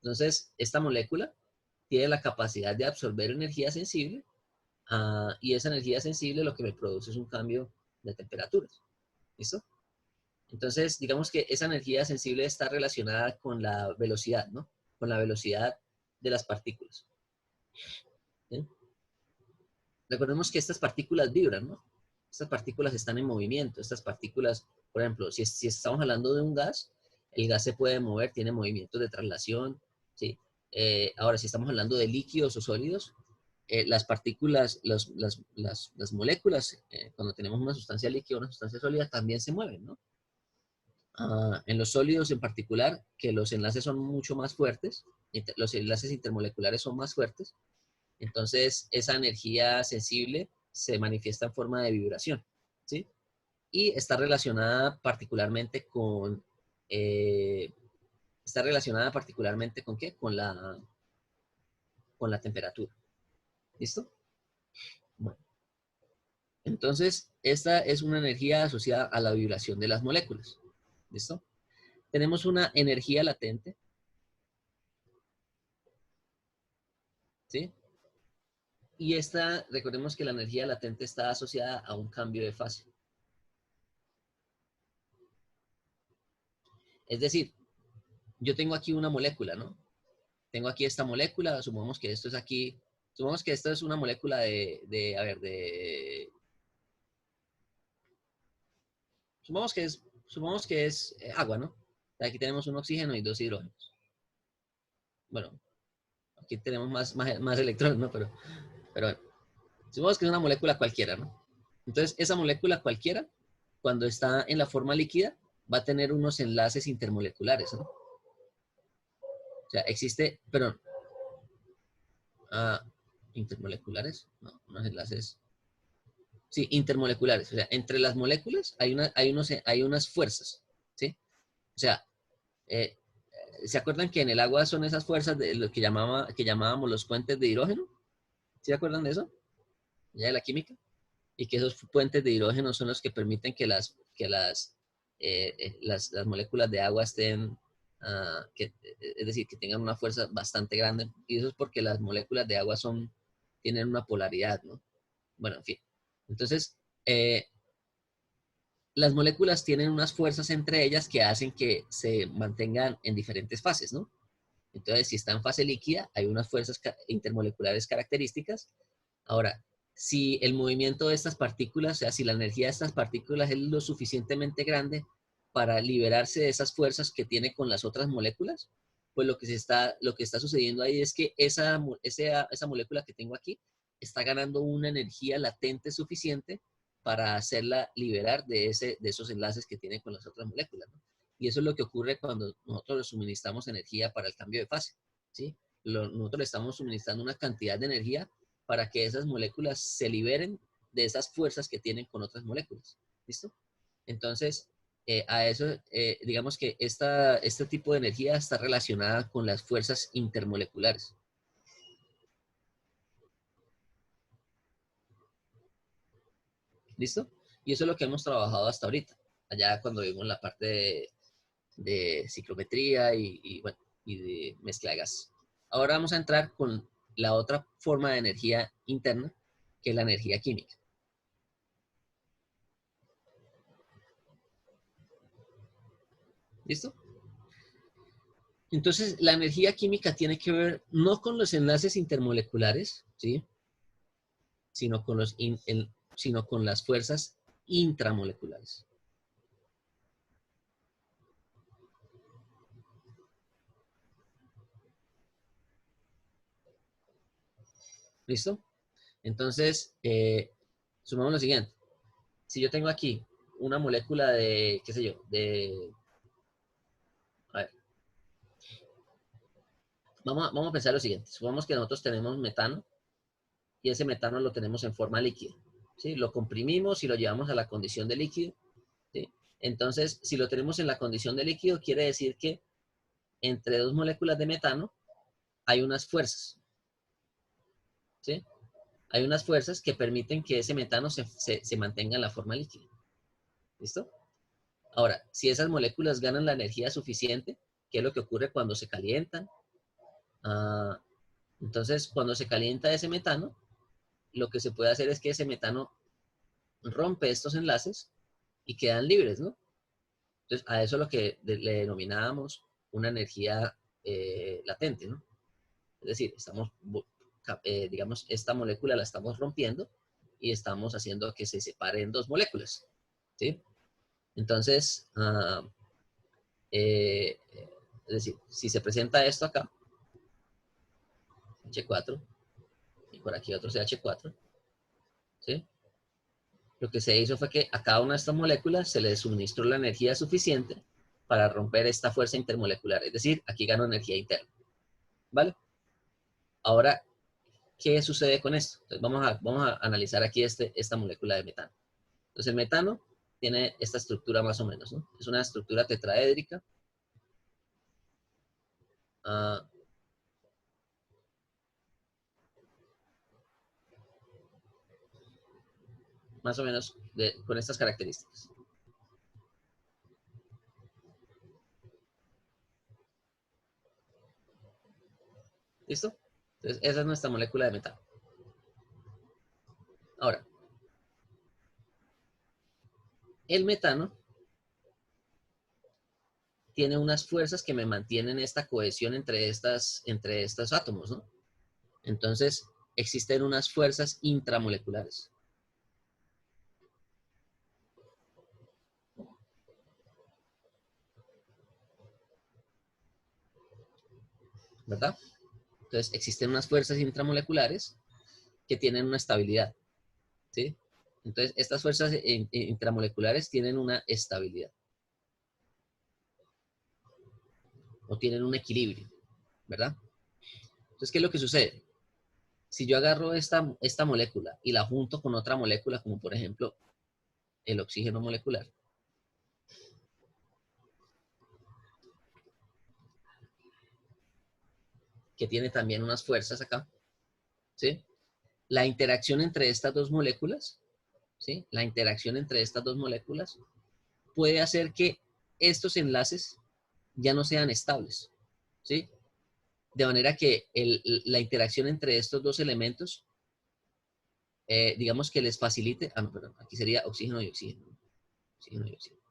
Entonces, esta molécula tiene la capacidad de absorber energía sensible, y esa energía sensible lo que me produce es un cambio de temperaturas. ¿Listo? Entonces, digamos que esa energía sensible está relacionada con la velocidad, ¿no? Con la velocidad de las partículas. ¿Sí? Recordemos que estas partículas vibran, ¿no? Estas partículas están en movimiento. Estas partículas, por ejemplo, si estamos hablando de un gas, el gas se puede mover, tiene movimientos de traslación, ¿sí? Ahora, si estamos hablando de líquidos o sólidos, las partículas, las moléculas, cuando tenemos una sustancia líquida o una sustancia sólida, también se mueven, ¿no? En los sólidos en particular, que los enlaces son mucho más fuertes, los enlaces intermoleculares son más fuertes, entonces esa energía sensible se manifiesta en forma de vibración, ¿sí? Y está relacionada particularmente con, ¿qué? Con la temperatura. ¿Listo? Bueno, entonces esta es una energía asociada a la vibración de las moléculas. ¿Listo? Tenemos una energía latente, ¿sí? Y esta, recordemos que la energía latente está asociada a un cambio de fase. Es decir, yo tengo aquí una molécula, ¿no? Tengo aquí esta molécula, supongamos que esto es una molécula supongamos que es agua, ¿no? Aquí tenemos un oxígeno y 2 hidrógenos. Bueno, aquí tenemos más electrones, ¿no? Pero bueno, supongamos que es una molécula cualquiera, ¿no? Entonces, esa molécula cualquiera, cuando está en la forma líquida, va a tener unos enlaces intermoleculares, ¿no? O sea, perdón, intermoleculares, no, unos enlaces, sí, intermoleculares. O sea, entre las moléculas hay unas fuerzas, ¿sí? O sea, eh, ¿se acuerdan que en el agua son esas fuerzas de lo que llamábamos los puentes de hidrógeno? ¿Sí se acuerdan de eso? Ya de la química. Y que esos puentes de hidrógeno son los que permiten que las moléculas de agua estén, es decir, que tengan una fuerza bastante grande. Y eso es porque las moléculas de agua tienen una polaridad, ¿no? Bueno, en fin. Entonces, las moléculas tienen unas fuerzas entre ellas que hacen que se mantengan en diferentes fases, ¿no? Entonces, si está en fase líquida, hay unas fuerzas intermoleculares características. Ahora, si el movimiento de estas partículas, o sea, si la energía de estas partículas es lo suficientemente grande para liberarse de esas fuerzas que tiene con las otras moléculas, pues lo que está sucediendo ahí es que esa molécula que tengo aquí está ganando una energía latente suficiente para hacerla liberar de esos enlaces que tiene con las otras moléculas, ¿no? Y eso es lo que ocurre cuando nosotros le suministramos energía para el cambio de fase, ¿sí? Nosotros le estamos suministrando una cantidad de energía para que esas moléculas se liberen de esas fuerzas que tienen con otras moléculas. ¿Listo? Entonces, digamos que este tipo de energía está relacionada con las fuerzas intermoleculares. ¿Listo? Y eso es lo que hemos trabajado hasta ahorita, allá cuando vimos la parte de ciclometría y de mezcla de gas. Ahora vamos a entrar con la otra forma de energía interna, que es la energía química. ¿Listo? Entonces, la energía química tiene que ver no con los enlaces intermoleculares, ¿sí? Sino con las fuerzas intramoleculares. ¿Listo? Entonces, sumamos lo siguiente. Si yo tengo aquí una molécula de, qué sé yo, a ver, vamos a pensar lo siguiente. Supongamos que nosotros tenemos metano y ese metano lo tenemos en forma líquida, ¿sí? Lo comprimimos y lo llevamos a la condición de líquido, ¿sí? Entonces, si lo tenemos en la condición de líquido, quiere decir que entre dos moléculas de metano hay unas fuerzas, ¿sí? Hay unas fuerzas que permiten que ese metano se mantenga en la forma líquida. ¿Listo? Ahora, si esas moléculas ganan la energía suficiente, ¿qué es lo que ocurre cuando se calientan? Entonces, cuando se calienta ese metano, lo que se puede hacer es que ese metano rompe estos enlaces y quedan libres, ¿no? Entonces, a eso es lo que le denominábamos una energía latente, ¿no? Es decir, digamos, esta molécula la estamos rompiendo y estamos haciendo que se separe en dos moléculas, ¿sí? Entonces, es decir, si se presenta esto acá, H4, y por aquí otro CH4, ¿sí? Lo que se hizo fue que a cada una de estas moléculas se le suministró la energía suficiente para romper esta fuerza intermolecular. Es decir, aquí gano energía interna, ¿vale? Ahora, ¿qué sucede con esto? Entonces, vamos a analizar aquí esta molécula de metano. Entonces, el metano tiene esta estructura más o menos, ¿no? Es una estructura tetraédrica. Más o menos con estas características. ¿Listo? Entonces, esa es nuestra molécula de metano. Ahora, el metano tiene unas fuerzas que me mantienen esta cohesión entre estos átomos, ¿no? Entonces, existen unas fuerzas intramoleculares. ¿Verdad? Entonces, existen unas fuerzas intramoleculares que tienen una estabilidad, ¿sí? Entonces, estas fuerzas intramoleculares tienen una estabilidad. O tienen un equilibrio, ¿verdad? Entonces, ¿qué es lo que sucede? Si yo agarro esta molécula y la junto con otra molécula, como por ejemplo el oxígeno molecular, que tiene también unas fuerzas acá, ¿sí? La interacción entre estas dos moléculas, ¿sí? La interacción entre estas dos moléculas puede hacer que estos enlaces ya no sean estables, ¿sí? De manera que la interacción entre estos dos elementos, digamos que les facilite, no, perdón, aquí sería oxígeno y oxígeno, oxígeno y oxígeno.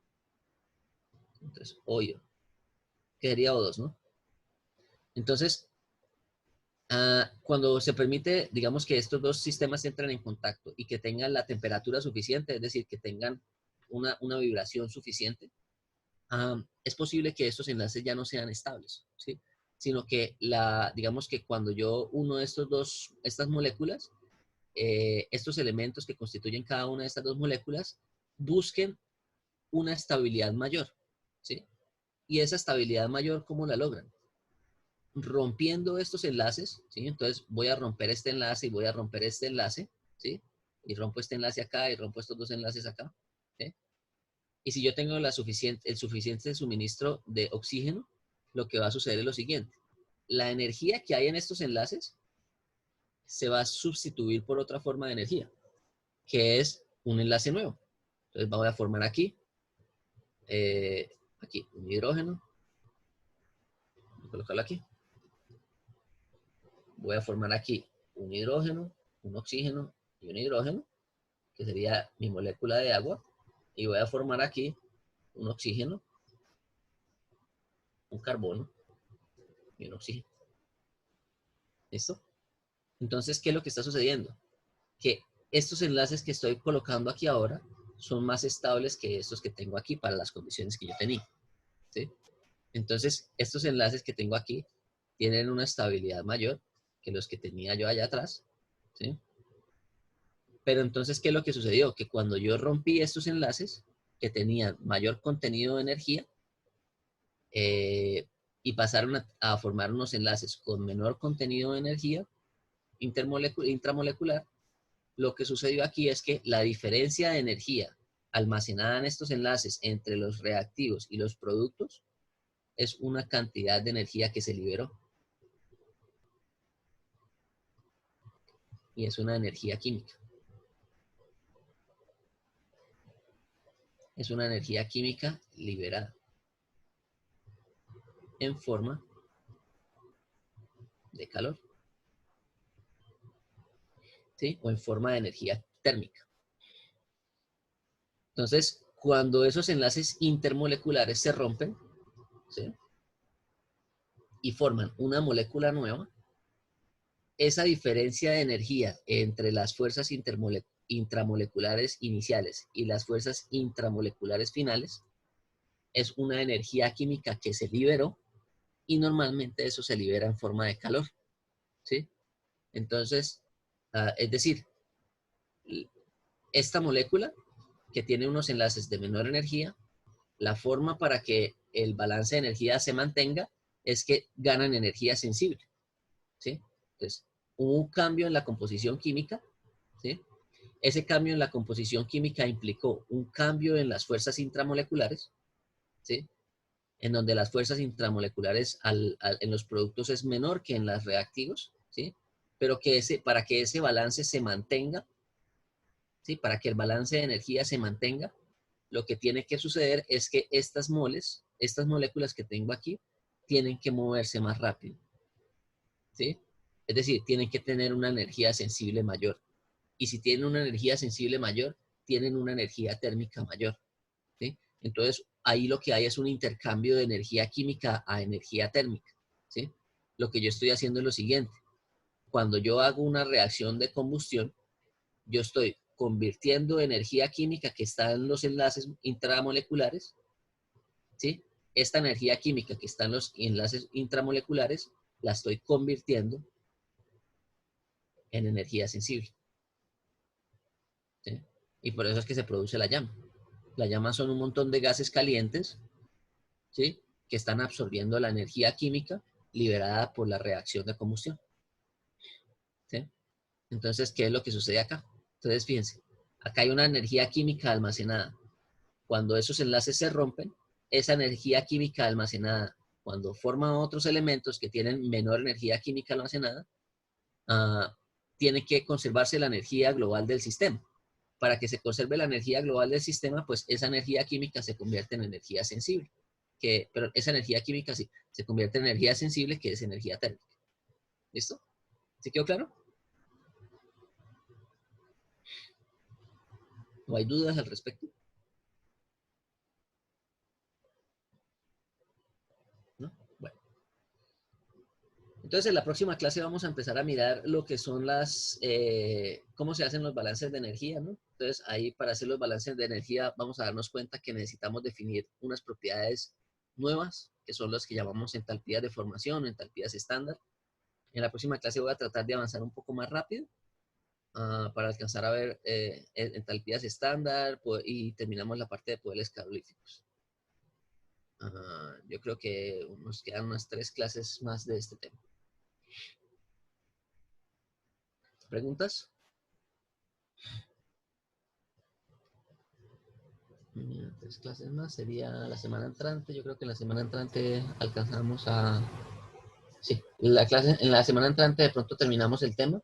Entonces, O-, que sería O2, ¿no? Entonces, cuando se permite, digamos que estos dos sistemas entren en contacto y que tengan la temperatura suficiente, es decir, que tengan una vibración suficiente, es posible que estos enlaces ya no sean estables, ¿sí? Sino que digamos que cuando yo uno de estas moléculas, estos elementos que constituyen cada una de estas dos moléculas, busquen una estabilidad mayor, ¿sí? Y esa estabilidad mayor, ¿cómo la logran? Rompiendo estos enlaces, ¿sí? Entonces voy a romper este enlace y voy a romper este enlace, ¿sí? Y rompo este enlace acá y rompo estos dos enlaces acá, ¿sí? Y si yo tengo el suficiente suministro de oxígeno, lo que va a suceder es lo siguiente. La energía que hay en estos enlaces se va a sustituir por otra forma de energía, que es un enlace nuevo. Entonces voy a formar aquí un hidrógeno. Voy a colocarlo aquí. Voy a formar aquí un hidrógeno, un oxígeno y un hidrógeno, que sería mi molécula de agua. Y voy a formar aquí un oxígeno, un carbono y un oxígeno. ¿Listo? Entonces, ¿qué es lo que está sucediendo? Que estos enlaces que estoy colocando aquí ahora son más estables que estos que tengo aquí para las condiciones que yo tenía, ¿sí? Entonces, estos enlaces que tengo aquí tienen una estabilidad mayor que los que tenía yo allá atrás, ¿sí? Pero entonces, ¿qué es lo que sucedió? Que cuando yo rompí estos enlaces que tenían mayor contenido de energía y pasaron a formar unos enlaces con menor contenido de energía intramolecular, lo que sucedió aquí es que la diferencia de energía almacenada en estos enlaces entre los reactivos y los productos es una cantidad de energía que se liberó. Y es una energía química. Es una energía química liberada en forma de calor, ¿sí? O en forma de energía térmica. Entonces, cuando esos enlaces intermoleculares se rompen, ¿sí? Y forman una molécula nueva, esa diferencia de energía entre las fuerzas intramoleculares iniciales y las fuerzas intramoleculares finales es una energía química que se liberó y normalmente eso se libera en forma de calor, ¿sí? Entonces, es decir, esta molécula que tiene unos enlaces de menor energía, la forma para que el balance de energía se mantenga es que ganan energía sensible, ¿sí? Entonces, hubo un cambio en la composición química, ¿sí? Ese cambio en la composición química implicó un cambio en las fuerzas intramoleculares, ¿sí? En donde las fuerzas intramoleculares en los productos es menor que en los reactivos, ¿sí? Pero que para que ese balance se mantenga, ¿sí? Para que el balance de energía se mantenga, lo que tiene que suceder es que estas moléculas que tengo aquí, tienen que moverse más rápido, ¿sí? Es decir, tienen que tener una energía sensible mayor. Y si tienen una energía sensible mayor, tienen una energía térmica mayor, ¿sí? Entonces, ahí lo que hay es un intercambio de energía química a energía térmica, ¿sí? Lo que yo estoy haciendo es lo siguiente. Cuando yo hago una reacción de combustión, yo estoy convirtiendo energía química que está en los enlaces intramoleculares, ¿sí? Esta energía química que está en los enlaces intramoleculares, la estoy convirtiendo en energía sensible, ¿sí? Y por eso es que se produce la llama. La llama son un montón de gases calientes, ¿sí? Que están absorbiendo la energía química liberada por la reacción de combustión, ¿sí? Entonces, ¿qué es lo que sucede acá? Entonces, fíjense, acá hay una energía química almacenada. Cuando esos enlaces se rompen, esa energía química almacenada, cuando forman otros elementos que tienen menor energía química almacenada, tiene que conservarse la energía global del sistema. Para que se conserve la energía global del sistema, pues esa energía química se convierte en energía sensible. Pero esa energía química sí, se convierte en energía sensible, que es energía térmica. ¿Listo? ¿Sí quedó claro? ¿No hay dudas al respecto? ¿No? Bueno. Entonces, en la próxima clase vamos a empezar a mirar lo que son cómo se hacen los balances de energía, ¿no? Entonces, ahí para hacer los balances de energía vamos a darnos cuenta que necesitamos definir unas propiedades nuevas, que son las que llamamos entalpías de formación, entalpías estándar. En la próxima clase voy a tratar de avanzar un poco más rápido para alcanzar a ver entalpías estándar y terminamos la parte de poderes caloríficos. Yo creo que nos quedan unas 3 clases más de este tema. ¿Preguntas? 3 clases más, sería la semana entrante. Yo creo que la semana entrante alcanzamos a... Sí, en la semana entrante de pronto terminamos el tema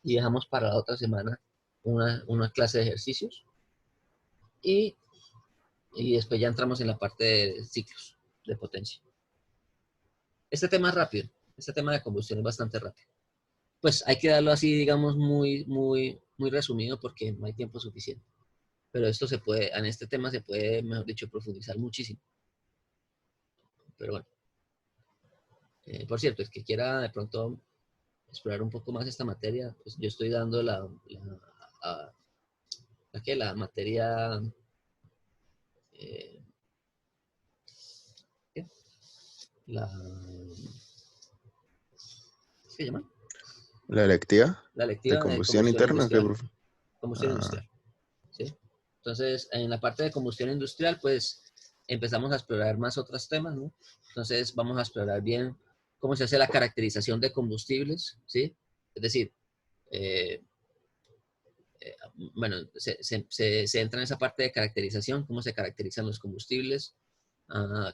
y dejamos para la otra semana una clase de ejercicios. Y después ya entramos en la parte de ciclos de potencia. Este tema es rápido. Este tema de combustión es bastante rápido. Pues hay que darlo así, digamos, muy resumido porque no hay tiempo suficiente. Pero esto en este tema se puede, mejor dicho, profundizar muchísimo. Pero bueno. Por cierto, el que quiera de pronto explorar un poco más esta materia, pues yo estoy dando la materia... ¿qué? ¿Qué se llama? ¿La electiva? La electiva ¿De combustión interna? Combustión industrial. ¿Sí? Entonces, en la parte de combustión industrial, pues empezamos a explorar más otros temas, ¿no? Entonces, vamos a explorar bien cómo se hace la caracterización de combustibles, ¿sí? Es decir, bueno, se entra en esa parte de caracterización, cómo se caracterizan los combustibles,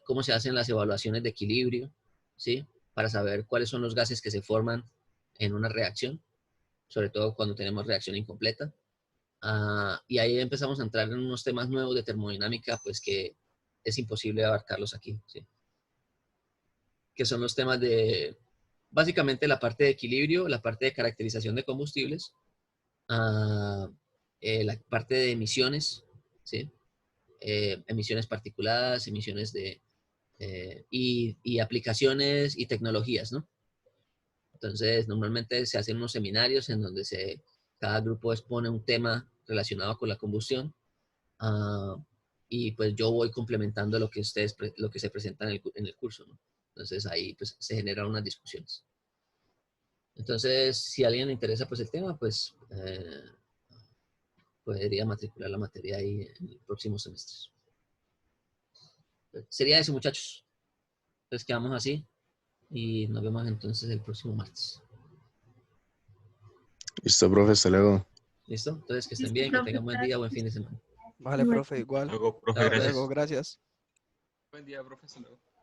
cómo se hacen las evaluaciones de equilibrio, ¿sí? Para saber cuáles son los gases que se forman en una reacción, sobre todo cuando tenemos reacción incompleta. Y ahí empezamos a entrar en unos temas nuevos de termodinámica, pues que es imposible abarcarlos aquí, ¿sí? Que son los temas de, básicamente la parte de equilibrio, la parte de caracterización de combustibles, la parte de emisiones, ¿sí? Emisiones particuladas, emisiones de, y aplicaciones y tecnologías, ¿no? Entonces, normalmente se hacen unos seminarios en donde cada grupo expone un tema relacionado con la combustión, y pues yo voy complementando lo que lo que se presenta en el curso, ¿no? Entonces ahí pues se generan unas discusiones. Entonces, si a alguien le interesa pues el tema, pues podría matricular la materia ahí en el próximo semestre. Sería eso, muchachos. Entonces quedamos así y nos vemos entonces el próximo martes. Listo, profe, hasta luego. ¿Listo? Entonces que estén Listo, bien, que profe, tengan buen día, buen fin de semana. Vale, profe, igual. Luego, profe, Chao, Hasta gracias. luego, gracias. Buen día, profe. Hasta luego.